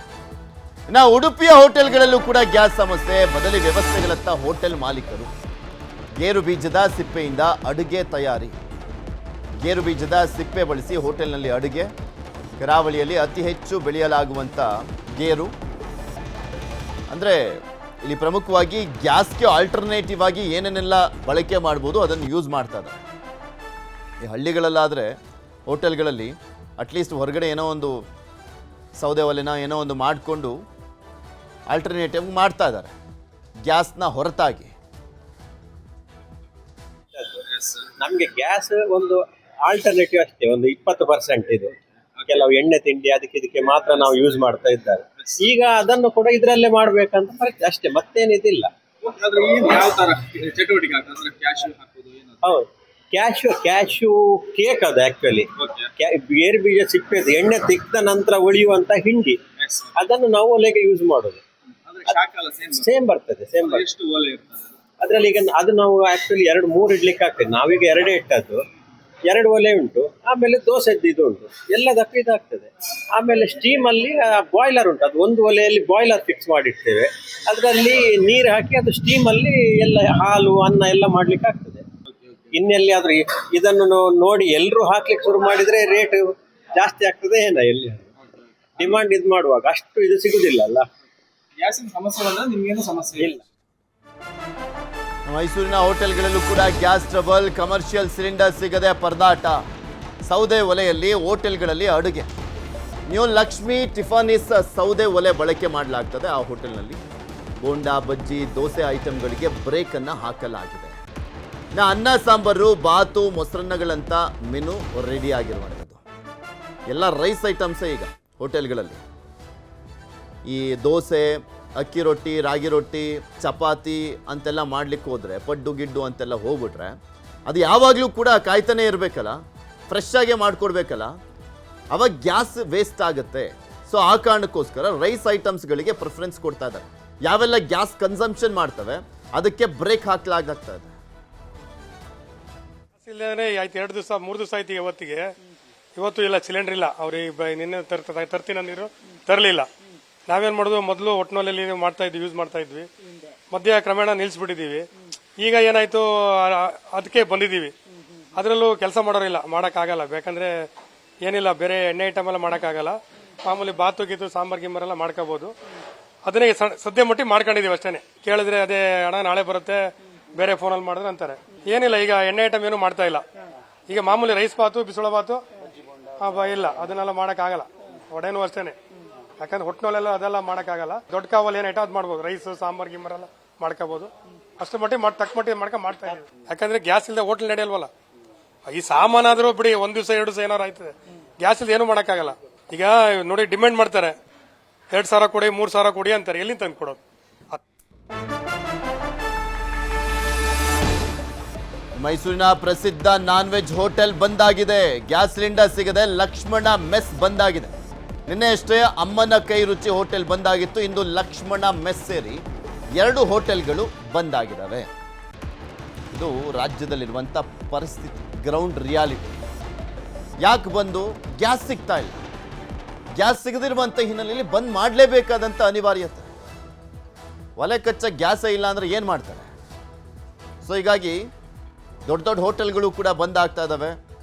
ಇನ್ನು ಉಡುಪಿಯ ಹೋಟೆಲ್ಗಳಲ್ಲೂ ಕೂಡ ಗ್ಯಾಸ್ ಸಮಸ್ಯೆ. ಬದಲಿ ವ್ಯವಸ್ಥೆಗಳತ್ತ ಹೋಟೆಲ್ ಮಾಲೀಕರು. ಗೇರು ಬೀಜದ ಸಿಪ್ಪೆಯಿಂದ ಅಡುಗೆ ತಯಾರಿ. ಗೇರು ಬೀಜದ ಸಿಪ್ಪೆ ಬಳಸಿ ಹೋಟೆಲ್ನಲ್ಲಿ ಅಡುಗೆ. ಕರಾವಳಿಯಲ್ಲಿ ಅತಿ ಹೆಚ್ಚು ಬೆಳೆಯಲಾಗುವಂಥ ಗೇರು. ಅಂದರೆ ಇಲ್ಲಿ ಪ್ರಮುಖವಾಗಿ ಗ್ಯಾಸ್ಗೆ ಆಲ್ಟರ್ನೇಟಿವ್ ಆಗಿ ಏನೇನೆಲ್ಲ ಬಳಕೆ ಮಾಡ್ಬೋದು ಅದನ್ನು ಯೂಸ್ ಮಾಡ್ತಾ ಇದ್ದಾರೆ. ಈ ಹಳ್ಳಿಗಳಲ್ಲಾದರೆ ಹೋಟೆಲ್ಗಳಲ್ಲಿ ಅಟ್ಲೀಸ್ಟ್ ಹೊರಗಡೆ ಏನೋ ಒಂದು ಸೌದೆ ಒಲೆನ ಏನೋ ಒಂದು ಮಾಡಿಕೊಂಡು ಆಲ್ಟರ್ನೇಟಿವ್ ಮಾಡ್ತಾ ಇದ್ದಾರೆ ಗ್ಯಾಸ್ನ ಹೊರತಾಗಿ. ನಮಗೆ ಗ್ಯಾಸ್ ಒಂದು ಆಲ್ಟರ್ನೇಟಿವ್ ಅಷ್ಟೇ, ಒಂದು 20% ಇದು. ಕೆಲವು ಎಣ್ಣೆ ತಿಂಡಿ ಇದಕ್ಕೆ ಮಾತ್ರ ನಾವು ಯೂಸ್ ಮಾಡ್ತಾ ಇದ್ದಾರೆ. ಈಗ ಅದನ್ನು ಕೂಡ ಇದರಲ್ಲೇ ಮಾಡ್ಬೇಕಂತ ಅಷ್ಟೇ, ಮತ್ತೇನಿದಿಲ್ಲ. ಹೌದು, ಕ್ಯಾಶು ಕೇಕ್ ಅದು ಆಕ್ಚುಲಿ. ಗೇರು ಬೀಜ ಸಿಪ್ಪೆದು ಎಣ್ಣೆ ತಿಕ್ಕಿದ ನಂತರ ಉಳಿಯುವಂತ ಹಿಂಡಿ, ಅದನ್ನು ನಾವು ಒಲೆಗೆ ಯೂಸ್ ಮಾಡೋದು. ಸೇಮ್ ಬರ್ತದೆ. ಅದ್ರಲ್ಲಿ ಈಗ ಅದು ನಾವು ಆಕ್ಚುಲಿ 2-3 ಇಡ್ಲಿಕ್ಕೆ ಆಗ್ತದೆ. ನಾವೀಗ 2 ಇಟ್ಟದ್ದು, 2 ಒಲೆ ಉಂಟು, ಆಮೇಲೆ ದೋಸೆದ್ದು ಇದು ಉಂಟು, ಎಲ್ಲದಕ್ಕೂ ಇದಾಗ್ತದೆ. ಆಮೇಲೆ ಸ್ಟೀಮ್ ಅಲ್ಲಿ ಬಾಯ್ಲರ್ ಉಂಟು, ಅದು ಒಂದು ಒಲೆಯಲ್ಲಿ ಬಾಯ್ಲರ್ ಫಿಕ್ಸ್ ಮಾಡಿರ್ತೇವೆ. ಅದರಲ್ಲಿ ನೀರು ಹಾಕಿ ಅದು ಸ್ಟೀಮ್ ಅಲ್ಲಿ ಎಲ್ಲ ಹಾಲು ಅನ್ನ ಎಲ್ಲ ಮಾಡ್ಲಿಕ್ಕೆ ಆಗ್ತದೆ. ಇನ್ನೆಲ್ಲಿ ಆದ್ರೂ ಇದನ್ನು ನೋಡಿ ಎಲ್ಲರೂ ಹಾಕ್ಲಿಕ್ಕೆ ಶುರು ಮಾಡಿದ್ರೆ ರೇಟ್ ಜಾಸ್ತಿ ಆಗ್ತದೆ ಏನ, ಎಲ್ಲಿ ಡಿಮಾಂಡ್ ಇದು ಮಾಡುವಾಗ ಅಷ್ಟು ಇದು ಸಿಗುದಿಲ್ಲ ಅಲ್ಲ. ಗ್ಯಾಸಿನ ಸಮಸ್ಯೆ ಬಂದ್ರೆ ನಿಮ್ಗೇನು ಸಮಸ್ಯೆ ಇಲ್ಲ. ಮೈಸೂರಿನ ಹೋಟೆಲ್ಗಳಲ್ಲೂ ಕೂಡ ಗ್ಯಾಸ್ ಟ್ರಬಲ್, ಕಮರ್ಷಿಯಲ್ ಸಿಲಿಂಡರ್ ಸಿಗದೆ ಪರದಾಟ. ಸೌದೆ ಒಲೆಯಲ್ಲಿ ಹೋಟೆಲ್ಗಳಲ್ಲಿ ಅಡುಗೆ. ನ್ಯೂ ಲಕ್ಷ್ಮಿ ಟಿಫಾನಿಸ್ ಸೌದೆ ಒಲೆ ಬಳಕೆ ಮಾಡಲಾಗ್ತದೆ. ಆ ಹೋಟೆಲ್ನಲ್ಲಿ ಬೋಂಡಾ, ಬಜ್ಜಿ, ದೋಸೆ ಐಟಮ್ಗಳಿಗೆ ಬ್ರೇಕನ್ನು ಹಾಕಲಾಗಿದೆ. ಅನ್ನ, ಸಾಂಬಾರು, ಬಾತು, ಮೊಸರನ್ನಗಳಂತ ಮೆನು ರೆಡಿ ಆಗಿರುವಂಥದ್ದು. ಎಲ್ಲ ರೈಸ್ ಐಟಮ್ಸೇ ಈಗ ಹೋಟೆಲ್ಗಳಲ್ಲಿ. ಈ ದೋಸೆ, ಅಕ್ಕಿ ರೊಟ್ಟಿ, ರಾಗಿ ರೊಟ್ಟಿ, ಚಪಾತಿ ಅಂತೆಲ್ಲ ಮಾಡ್ಲಿಕ್ಕೆ ಹೋದರೆ, ಪಡ್ಡು ಗಿಡ್ಡು ಅಂತೆಲ್ಲ ಹೋಗ್ಬಿಟ್ರೆ ಅದು ಯಾವಾಗಲೂ ಕೂಡ ಕಾಯ್ತಾನೆ ಇರಬೇಕಲ್ಲ, ಫ್ರೆಶ್ ಆಗೇ ಮಾಡಿಕೊಡ್ಬೇಕಲ್ಲ, ಅವಾಗ ಗ್ಯಾಸ್ ವೇಸ್ಟ್ ಆಗುತ್ತೆ. ಸೊ ಆ ಕಾರಣಕ್ಕೋಸ್ಕರ ರೈಸ್ ಐಟಮ್ಸ್ಗಳಿಗೆ ಪ್ರಿಫರೆನ್ಸ್ ಕೊಡ್ತಾ ಇದ್ದಾರೆ. ಯಾವೆಲ್ಲ ಗ್ಯಾಸ್ ಕನ್ಸಂಪ್ಷನ್ ಮಾಡ್ತವೆ ಅದಕ್ಕೆ ಬ್ರೇಕ್ ಹಾಕಲಾಗ್ತಾ ಇದೆ. ಇಲ್ಲದೇ ಆಯ್ತು 2 ದಿವಸ 3 ದಿವಸ ಆಯ್ತು ಇವತ್ತಿಗೆ. ಇವತ್ತು ಇಲ್ಲ, ಸಿಲಿಂಡರ್ ಇಲ್ಲ. ಅವ್ರಿಗೆ ನಿನ್ನೆ ತರ್ತೀನಿ ಅಂದಿರು, ತರಲಿಲ್ಲ. ನಾವೇನ್ ಮಾಡೋದು, ಮೊದಲು ಒಟ್ಟಿನಲ್ಲಿ ಮಾಡ್ತಾ ಇದ್ವಿ, ಯೂಸ್ ಮಾಡ್ತಾ ಇದ್ವಿ. ಮಧ್ಯ ಕ್ರಮೇಣ ನಿಲ್ಸ್ಬಿಟ್ಟಿದೀವಿ. ಈಗ ಏನಾಯ್ತು, ಅದಕ್ಕೆ ಬಂದಿದ್ದೀವಿ. ಅದರಲ್ಲೂ ಕೆಲಸ ಮಾಡೋರಿಲ್ಲ, ಮಾಡೋಕ್ಕಾಗಲ್ಲ. ಬೇಕಂದ್ರೆ ಏನಿಲ್ಲ, ಬೇರೆ ಎಣ್ಣೆ ಐಟಮ್ ಎಲ್ಲ ಮಾಡೋಕ್ಕಾಗಲ್ಲ. ಮಾಮೂಲಿ ಬಾತು ಗೀತು, ಸಾಂಬಾರ್ ಗಿಂಬಾರೆಲ್ಲ ಮಾಡ್ಕೋಬಹುದು. ಅದನ್ನೇ ಸದ್ಯ ಮಟ್ಟಿ ಮಾಡ್ಕೊಂಡಿದೀವಿ ಅಷ್ಟೇನೆ. ಕೇಳಿದ್ರೆ ಅದೇ ಹಣ ನಾಳೆ ಬರುತ್ತೆ, ಬೇರೆ ಫೋನಲ್ಲಿ ಮಾಡಿದ್ರೆ ಅಂತಾರೆ. ಏನಿಲ್ಲ, ಈಗ ಎಣ್ಣೆ ಐಟಮ್ ಏನು ಮಾಡ್ತಾ ಇಲ್ಲ. ಈಗ ಮಾಮೂಲಿ ರೈಸ್ ಬಾತು, ಬಿಸಿಳ ಬಾತು ಇಲ್ಲ, ಅದನ್ನೆಲ್ಲ ಮಾಡೋಕ್ಕಾಗಲ್ಲ. ವಡೆನೂ ಅಷ್ಟೇನೆ, ಯಾಕಂದ್ರೆ ಹೊಟ್ಟಿನಲ್ಲೆಲ್ಲ ಅದೆಲ್ಲ ಮಾಡೋಕ್ಕಾಗಲ್ಲ. ದೊಡ್ಡ ಕಾವಲ್ಲಿ ಏನು ಐಟ ಅದು ಮಾಡ್ಬೋದು, ರೈಸ್ ಸಾಂಬಾರ್ ಗಿಂಬಾರೆಲ್ಲ ಮಾಡ್ಕೋಬಹುದು. ಅಷ್ಟು ಮಟ್ಟಿ ತಕ್ಕ ಮಟ್ಟಿ ಮಾಡ್ತಾ ಇದೀವಿ. ಯಾಕಂದ್ರೆ ಗ್ಯಾಸ್ ಇಲ್ಲದೆ ಹೋಟ್ಲ್ ನಡೆಯಲ್ವಲ್ಲ. ಈ ಸಾಮಾನಾದ್ರೂ ಬಿಡಿ, 1 ದಿವಸ 2 ದಿವಸ ಏನಾರು ಆಯ್ತದೆ. ಗ್ಯಾಸ್ ಇಲ್ಲದೆ ಏನು ಮಾಡೋಕ್ಕಾಗಲ್ಲ. ಈಗ ನೋಡಿ, ಡಿಮ್ಯಾಂಡ್ ಮಾಡ್ತಾರೆ, 2,000 ಕೊಡಿ, 3,000 ಕೊಡಿ ಅಂತಾರೆ. ಎಲ್ಲಿಂದ ತಂದು ಕೊಡೋದು? ಮೈಸೂರಿನ ಪ್ರಸಿದ್ಧ ನಾನ್ ವೆಜ್ ಹೋಟೆಲ್ ಬಂದಾಗಿದೆ. ಗ್ಯಾಸ್ ಸಿಲಿಂಡರ್ ಸಿಗದೆ ಲಕ್ಷ್ಮಣ ಮೆಸ್ ಬಂದಾಗಿದೆ. ನಿನ್ನೆ ಅಷ್ಟೇ ಅಮ್ಮನ ಕೈ ರುಚಿ ಹೋಟೆಲ್ ಬಂದಾಗಿತ್ತು. ಇಂದು ಲಕ್ಷ್ಮಣ ಮೆಸ್ ಸೇರಿ 2 ಹೋಟೆಲ್ಗಳು ಬಂದಾಗಿದ್ದಾವೆ. ಇದು ರಾಜ್ಯದಲ್ಲಿರುವಂಥ ಪರಿಸ್ಥಿತಿ, ಗ್ರೌಂಡ್ ರಿಯಾಲಿಟಿ. ಯಾಕೆ ಬಂದು? ಗ್ಯಾಸ್ ಸಿಗ್ತಾ ಇಲ್ಲ. ಗ್ಯಾಸ್ ಸಿಗದಿರುವಂಥ ಹಿನ್ನೆಲೆಯಲ್ಲಿ ಬಂದ್ ಮಾಡಲೇಬೇಕಾದಂಥ ಅನಿವಾರ್ಯತೆ. ಒಲೆ ಕಚ್ಚ ಗ್ಯಾಸೇ ಇಲ್ಲ ಅಂದರೆ ಏನು ಮಾಡ್ತಾರೆ? ಸೊ ಹೀಗಾಗಿ ದೊಡ್ಡ ದೊಡ್ಡ ಹೋಟೆಲ್ಗಳು ಕೂಡ ಬಂದಾಗ್ತಾ ಇದ್ದಾವೆ.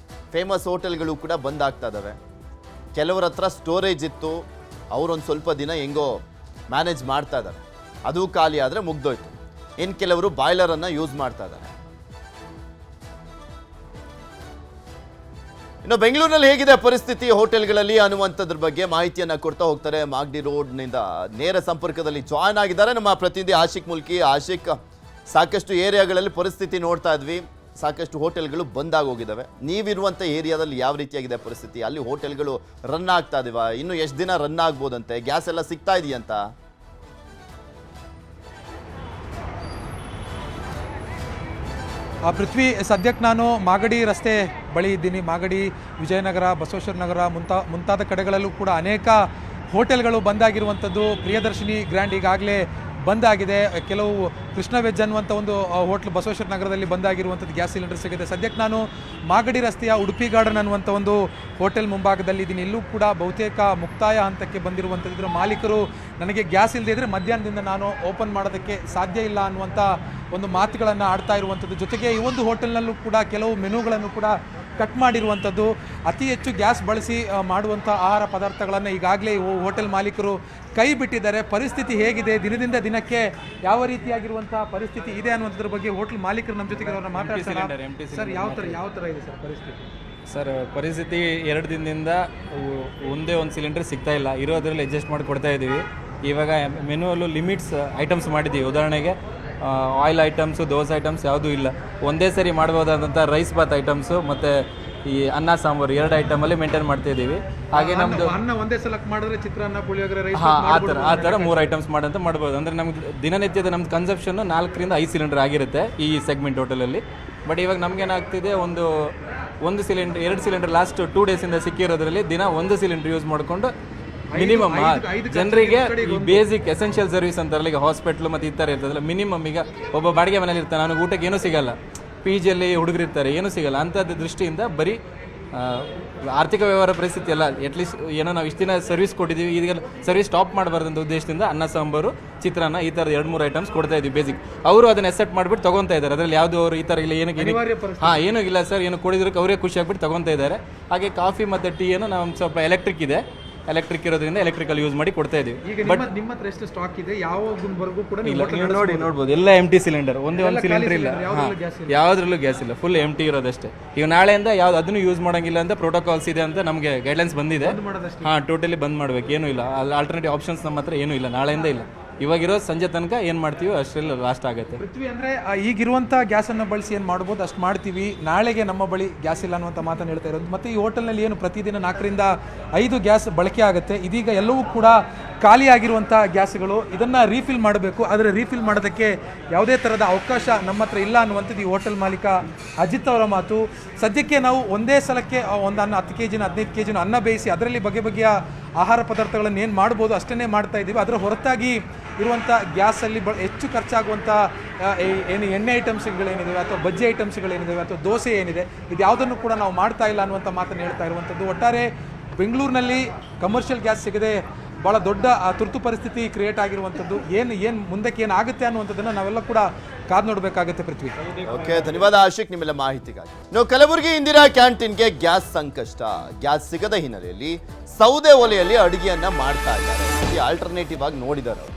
ಫೇಮಸ್ ಹೋಟೆಲ್ಗಳು ಕೂಡ ಬಂದಾಗ್ತಾ ಇದ್ದಾವೆ. ಕೆಲವರ ಹತ್ರ ಸ್ಟೋರೇಜ್ ಇತ್ತು, ಅವರೊಂದು ಸ್ವಲ್ಪ ದಿನ ಹೆಂಗೋ ಮ್ಯಾನೇಜ್ ಮಾಡ್ತಾ ಇದ್ದಾರೆ. ಅದು ಖಾಲಿ ಆದರೆ ಮುಗ್ದೋಯ್ತು. ಇನ್ನು ಕೆಲವರು ಬಾಯ್ಲರನ್ನು ಯೂಸ್ ಮಾಡ್ತಾ ಇದ್ದಾರೆ. ಇನ್ನು ಬೆಂಗಳೂರಿನಲ್ಲಿ ಹೇಗಿದೆ ಪರಿಸ್ಥಿತಿ ಹೋಟೆಲ್ಗಳಲ್ಲಿ ಅನ್ನುವಂಥದ್ರ ಬಗ್ಗೆ ಮಾಹಿತಿಯನ್ನು ಕೊಡ್ತಾ ಹೋಗ್ತಾರೆ. ಮಾಗಡಿ ರೋಡ್ನಿಂದ ನೇರ ಸಂಪರ್ಕದಲ್ಲಿ ಜಾಯ್ನ್ ಆಗಿದ್ದಾರೆ ನಮ್ಮ ಪ್ರತಿನಿಧಿ ಆಶಿಕ್ ಮುಲ್ಕಿ. ಆಶಿಕ್, ಸಾಕಷ್ಟು ಏರಿಯಾಗಳಲ್ಲಿ ಪರಿಸ್ಥಿತಿ ನೋಡ್ತಾ ಇದ್ವಿ, ಸಾಕಷ್ಟು ಹೋಟೆಲ್ಗಳು ಬಂದಾಗಿ ಹೋಗಿದ್ದಾವೆ. ನೀವಿರುವಂಥ ಏರಿಯಾದಲ್ಲಿ ಯಾವ ರೀತಿಯಾಗಿದೆ ಪರಿಸ್ಥಿತಿ? ಅಲ್ಲಿ ಹೋಟೆಲ್ಗಳು ರನ್ ಆಗ್ತಾ ಇದೀವಾ? ಇನ್ನು ಎಷ್ಟು ದಿನ ರನ್ ಆಗ್ಬೋದಂತೆ? ಗ್ಯಾಸ್ ಎಲ್ಲ ಸಿಗ್ತಾ ಇದೆಯಂತ? ಪೃಥ್ವಿ, ಸದ್ಯಕ್ಕೆ ನಾನು ಮಾಗಡಿ ರಸ್ತೆ ಬಳಿ ಇದ್ದೀನಿ. ಮಾಗಡಿ, ವಿಜಯನಗರ, ಬಸವೇಶ್ವರ ನಗರ ಮುಂತಾದ ಕಡೆಗಳಲ್ಲೂ ಕೂಡ ಅನೇಕ ಹೋಟೆಲ್ಗಳು ಬಂದಾಗಿರುವಂಥದ್ದು. ಪ್ರಿಯದರ್ಶಿನಿ ಗ್ರ್ಯಾಂಡ್ ಈಗಾಗಲೇ ಬಂದಾಗಿದೆ. ಕೆಲವು ಕೃಷ್ಣ ವೆಜ್ ಅನ್ನುವಂಥ ಒಂದು ಹೋಟ್ಲ್ ಬಸವೇಶ್ವರ ನಗರದಲ್ಲಿ ಬಂದಾಗಿರುವಂಥದ್ದು ಗ್ಯಾಸ್ ಸಿಲಿಂಡರ್ ಸಿಗುತ್ತೆ. ಸದ್ಯಕ್ಕೆ ನಾನು ಮಾಗಡಿ ರಸ್ತೆಯ ಉಡುಪಿ ಗಾರ್ಡನ್ ಅನ್ನುವಂಥ ಒಂದು ಹೋಟೆಲ್ ಮುಂಭಾಗದಲ್ಲಿ ಇದ್ದೀನಿ. ಇಲ್ಲೂ ಕೂಡ ಬಹುತೇಕ ಮುಕ್ತಾಯ ಹಂತಕ್ಕೆ ಬಂದಿರುವಂಥದ್ದು. ಇದರ ಮಾಲೀಕರು ನನಗೆ ಗ್ಯಾಸ್ ಇಲ್ಲದೇ ಇದ್ದರೆ ಮಧ್ಯಾಹ್ನದಿಂದ ನಾನು ಓಪನ್ ಮಾಡೋದಕ್ಕೆ ಸಾಧ್ಯ ಇಲ್ಲ ಅನ್ನುವಂಥ ಒಂದು ಮಾತುಗಳನ್ನು ಆಡ್ತಾ ಇರುವಂಥದ್ದು. ಜೊತೆಗೆ ಈ ಒಂದು ಹೋಟೆಲ್ನಲ್ಲೂ ಕೂಡ ಕೆಲವು ಮೆನುಗಳನ್ನು ಕೂಡ ಕಟ್ ಮಾಡಿರುವಂಥದ್ದು. ಅತಿ ಹೆಚ್ಚು ಗ್ಯಾಸ್ ಬಳಸಿ ಮಾಡುವಂಥ ಆಹಾರ ಪದಾರ್ಥಗಳನ್ನು ಈಗಾಗಲೇ ಹೋಟೆಲ್ ಮಾಲೀಕರು ಕೈ ಬಿಟ್ಟಿದ್ದಾರೆ. ಪರಿಸ್ಥಿತಿ ಹೇಗಿದೆ, ದಿನದಿಂದ ದಿನಕ್ಕೆ ಯಾವ ರೀತಿಯಾಗಿರುವಂಥ ಪರಿಸ್ಥಿತಿ ಇದೆ ಅನ್ನುವಂಥದ್ರ ಬಗ್ಗೆ ಹೋಟೆಲ್ ಮಾಲೀಕರು ನಮ್ಮ ಜೊತೆಗೆ ಅವ್ರನ್ನ ಮಾತಾಡ್ತಾರೆ. ಸರ್, ಯಾವ ಥರ ಇದೆ ಸರ್ ಪರಿಸ್ಥಿತಿ? ಸರ್, ಪರಿಸ್ಥಿತಿ 2 ದಿನದಿಂದ ಒಂದೇ ಒಂದು ಸಿಲಿಂಡರ್ ಸಿಗ್ತಾ ಇಲ್ಲ. ಇರೋದ್ರಲ್ಲಿ ಅಡ್ಜಸ್ಟ್ ಮಾಡಿ ಕೊಡ್ತಾ ಇದ್ದೀವಿ. ಇವಾಗ ಮೆನುವಲ್ಲೂ ಲಿಮಿಟ್ಸ್ ಐಟಮ್ಸ್ ಮಾಡಿದ್ದೀವಿ. ಉದಾಹರಣೆಗೆ ಆಯಿಲ್ ಐಟಮ್ಸು, ದೋಸೆ ಐಟಮ್ಸ್ ಯಾವುದೂ ಇಲ್ಲ. ಒಂದೇ ಸರಿ ಮಾಡ್ಬೋದಾದಂಥ ರೈಸ್ ಬಾತ್ ಐಟಮ್ಸು ಮತ್ತು ಈ ಅನ್ನ ಸಾಂಬಾರು 2 ಐಟಮಲ್ಲಿ ಮೇಂಟೈನ್ ಮಾಡ್ತಾ ಇದ್ದೀವಿ. ಹಾಗೆ ನಮ್ಮದು ಅನ್ನ ಒಂದೇ ಸಲಕ್ಕೆ ಮಾಡಿದ್ರೆ ಚಿತ್ರಾನ್ನ, ಪುಳಿಯೋಗರೆ, ರೈಸ್ ಆ ಥರ 3 ಐಟಮ್ಸ್ ಮಾಡಂತ ಮಾಡ್ಬೋದು. ಅಂದರೆ ನಮ್ಗೆ ದಿನನಿತ್ಯದ ನಮ್ದು ಕನ್ಸಪ್ಷನ್ನು 4 ರಿಂದ 5 ಸಿಲಿಂಡರ್ ಆಗಿರುತ್ತೆ ಈ ಸೆಗ್ಮೆಂಟ್ ಹೋಟೆಲಲ್ಲಿ. ಬಟ್ ಇವಾಗ ನಮಗೇನಾಗ್ತಿದೆ, ಒಂದು ಸಿಲಿಂಡರ್ 2 ಸಿಲಿಂಡರ್ ಲಾಸ್ಟ್ 2 ಡೇಸಿಂದ ಸಿಕ್ಕಿರೋದ್ರಲ್ಲಿ ದಿನ 1 ಸಿಲಿಂಡರ್ ಯೂಸ್ ಮಾಡಿಕೊಂಡು ಮಿನಿಮಮ್ ಜನರಿಗೆ ಬೇಸಿಕ್ ಎಸೆನ್ಷಿಯಲ್ ಸರ್ವಿಸ್ ಅಂತಾರಲ್ಲ, ಈಗ ಹಾಸ್ಪಿಟ್ಲ್ ಮತ್ತು ಈ ಥರ ಇರ್ತದಲ್ಲ, ಮಿನಿಮಮ್ ಈಗ ಒಬ್ಬ ಬಾಡಿಗೆ ಮನೇಲಿ ಇರ್ತಾನೆ, ಅವನಿಗೆ ಊಟಕ್ಕೆ ಏನೂ ಸಿಗಲ್ಲ, ಪಿ ಜಿಯಲ್ಲಿ ಹುಡುಗರು ಇರ್ತಾರೆ, ಏನೂ ಸಿಗಲ್ಲ. ಅಂಥದ್ದು ದೃಷ್ಟಿಯಿಂದ ಬರೀ ಆರ್ಥಿಕ ವ್ಯವಹಾರ ಪರಿಸ್ಥಿತಿ ಎಲ್ಲ ಅಟ್ಲೀಸ್ಟ್ ಏನೋ ನಾವು ಇಷ್ಟು ದಿನ ಸರ್ವಿಸ್ ಕೊಟ್ಟಿದ್ದೀವಿ, ಈಗ ಸರ್ವಿಸ್ ಸ್ಟಾಪ್ ಮಾಡಬಾರ್ದಂತ ಉದ್ದೇಶದಿಂದ ಅನ್ನ ಸಾಂಬಾರು ಚಿತ್ರಾನ್ನ ಈ ಥರದ 2-3 ಐಟಮ್ಸ್ ಕೊಡ್ತಾ ಇದ್ವಿ ಬೇಸಿಕ್. ಅವರು ಅದನ್ನ ಎಸೆಪ್ಟ್ ಮಾಡಿಬಿಟ್ಟು ತೊಗೊತಾ ಇದ್ದಾರೆ. ಅದರಲ್ಲಿ ಯಾವುದು ಅವರು ಈ ಥರ ಇಲ್ಲ, ಏನಕ್ಕೆ ಏನೂ ಇಲ್ಲ ಸರ್, ಏನು ಕೊಡಿದ್ರಕ್ಕೆ ಅವರೇ ಖುಷಿ ಆಗ್ಬಿಟ್ಟು ತೊಗೊತಾ ಇದ್ದಾರೆ. ಹಾಗೆ ಕಾಫಿ ಮತ್ತು ಟೀಯನ್ನು ನಾವು ಸ್ವಲ್ಪ ಎಲೆಕ್ಟ್ರಿಕ್ ಇದೆ, ಎಲೆಕ್ಟ್ರಿಕ್ ಇರೋದ್ರಿಂದ ಎಲೆಕ್ಟ್ರಿಕಲ್ ಯೂಸ್ ಮಾಡಿ ಕೊಡ್ತಾ ಇದೀವಿ. ಬಟ್ ನಿಮ್ಮ ಹತ್ರ ಎಷ್ಟು ಸ್ಟಾಕ್ ಇದೆ, ಯಾವಾಗವರೆಗೂ ಕೂಡ ನೋಡ್ಬೋದು, ಎಲ್ಲ ಎಂಟಿ ಸಿಲಿಂಡರ್, ಒಂದೇ ಒಂದು ಸಿಲಿಂಡರ್ ಇಲ್ಲ, ಯಾವುದ್ರಲ್ಲೂ ಗ್ಯಾಸ್ ಇಲ್ಲ, ಫುಲ್ ಎಂಟಿ ಇರೋದಷ್ಟೇ. ಈಗ ನಾಳೆಯಿಂದ ಯಾವ್ದು ಅದನ್ನು ಯೂಸ್ ಮಾಡೋಂಗಿಲ್ಲ ಅಂತ ಪ್ರೋಟೋಕಾಲ್ಸ್ ಇದೆ ಅಂತ ನಮಗೆ ಗೈಡ್ಲೈನ್ಸ್ ಬಂದಿದೆ. ಟೋಟಲಿ ಬಂದ್ ಮಾಡ್ಬೇಕು, ಏನೂ ಇಲ್ಲ, ಆಲ್ಟರ್ನೇಟಿವ್ ಆಪ್ಷನ್ಸ್ ನಮ್ಮ ಹತ್ರ ಏನೂ ಇಲ್ಲ, ನಾಳೆಯಿಂದ ಇಲ್ಲ. ಇವಾಗಿರೋ ಸಂಜೆ ತನಕ ಏನು ಮಾಡ್ತೀವಿ ಅಷ್ಟರಲ್ಲಿ ಲಾಸ್ಟ್ ಆಗುತ್ತೆ. ಪೃಥ್ವಿ ಅಂದರೆ ಈಗಿರುವಂಥ ಗ್ಯಾಸನ್ನು ಬಳಸಿ ಏನು ಮಾಡ್ಬೋದು ಅಷ್ಟು ಮಾಡ್ತೀವಿ, ನಾಳೆಗೆ ನಮ್ಮ ಬಳಿ ಗ್ಯಾಸ್ ಇಲ್ಲ ಅನ್ನುವಂಥ ಮಾತನ್ನು ಹೇಳ್ತಾ ಇರೋದು. ಮತ್ತು ಈ ಹೋಟೆಲ್ನಲ್ಲಿ ಏನು ಪ್ರತಿದಿನ 4ರಿಂದ 5 ಗ್ಯಾಸ್ ಬಳಕೆ ಆಗುತ್ತೆ. ಇದೀಗ ಎಲ್ಲವೂ ಕೂಡ ಖಾಲಿಯಾಗಿರುವಂಥ ಗ್ಯಾಸ್ಗಳು, ಇದನ್ನು ರೀಫಿಲ್ ಮಾಡಬೇಕು. ಆದರೆ ರೀಫಿಲ್ ಮಾಡೋದಕ್ಕೆ ಯಾವುದೇ ಥರದ ಅವಕಾಶ ನಮ್ಮ ಹತ್ರ ಇಲ್ಲ ಅನ್ನುವಂಥದ್ದು ಈ ಹೋಟೆಲ್ ಮಾಲೀಕ ಅಜಿತ್ ಅವರ ಮಾತು. ಸದ್ಯಕ್ಕೆ ನಾವು ಒಂದೇ ಸಲಕ್ಕೆ ಒಂದು 10 kg 15 kg ಅನ್ನ ಬೇಯಿಸಿ ಅದರಲ್ಲಿ ಬಗೆ ಬಗೆಯ ಆಹಾರ ಪದಾರ್ಥಗಳನ್ನು ಏನು ಮಾಡ್ಬೋದು ಅಷ್ಟನ್ನೇ ಮಾಡ್ತಾ ಇದ್ದೀವಿ. ಅದರ ಹೊರತಾಗಿ ಇರುವಂಥ ಗ್ಯಾಸಲ್ಲಿ ಹೆಚ್ಚು ಖರ್ಚಾಗುವಂಥ ಏನು ಎಣ್ಣೆ ಐಟಮ್ಸ್ಗಳೇನಿದೆ ಅಥವಾ ಬಜ್ಜಿ ಐಟಮ್ಸ್ಗಳೇನಿದೆ ಅಥವಾ ದೋಸೆ ಏನಿದೆ, ಇದು ಯಾವುದನ್ನು ಕೂಡ ನಾವು ಮಾಡ್ತಾ ಇಲ್ಲ ಅನ್ನುವಂಥ ಮಾತನ್ನು ಹೇಳ್ತಾ ಇರುವಂಥದ್ದು. ಒಟ್ಟಾರೆ ಬೆಂಗಳೂರಿನಲ್ಲಿ ಕಮರ್ಷಿಯಲ್ ಗ್ಯಾಸ್ ಸಿಗದೆ ಭಾಳ ದೊಡ್ಡ ತುರ್ತು ಪರಿಸ್ಥಿತಿ ಕ್ರಿಯೇಟ್ ಆಗಿರುವಂಥದ್ದು. ಏನು ಮುಂದಕ್ಕೆ ಏನಾಗುತ್ತೆ ಅನ್ನುವಂಥದ್ದನ್ನು ನಾವೆಲ್ಲ ಕೂಡ ಕಾದು ನೋಡಬೇಕಾಗುತ್ತೆ. ಪೃಥ್ವಿ, ಓಕೆ, ಧನ್ಯವಾದ ಆಶಿಕ್ ನಿಮ್ಮೆಲ್ಲ ಮಾಹಿತಿಗಾಗಿ. ನಾವು ಕಲಬುರಗಿ ಇಂದಿರಾ ಕ್ಯಾಂಟೀನ್ಗೆ ಗ್ಯಾಸ್ ಸಂಕಷ್ಟ. ಗ್ಯಾಸ್ ಸಿಗದ ಹಿನ್ನೆಲೆಯಲ್ಲಿ ಸೌದೆ ಒಲೆಯಲ್ಲಿ ಅಡುಗೆಯನ್ನ ಮಾಡ್ತಾ ಇದ್ದಾರೆ. ಈ ಆಲ್ಟರ್ನೇಟಿವ್ ಆಗಿ ನೋಡಿದ್ದಾರೆ ಅವರು.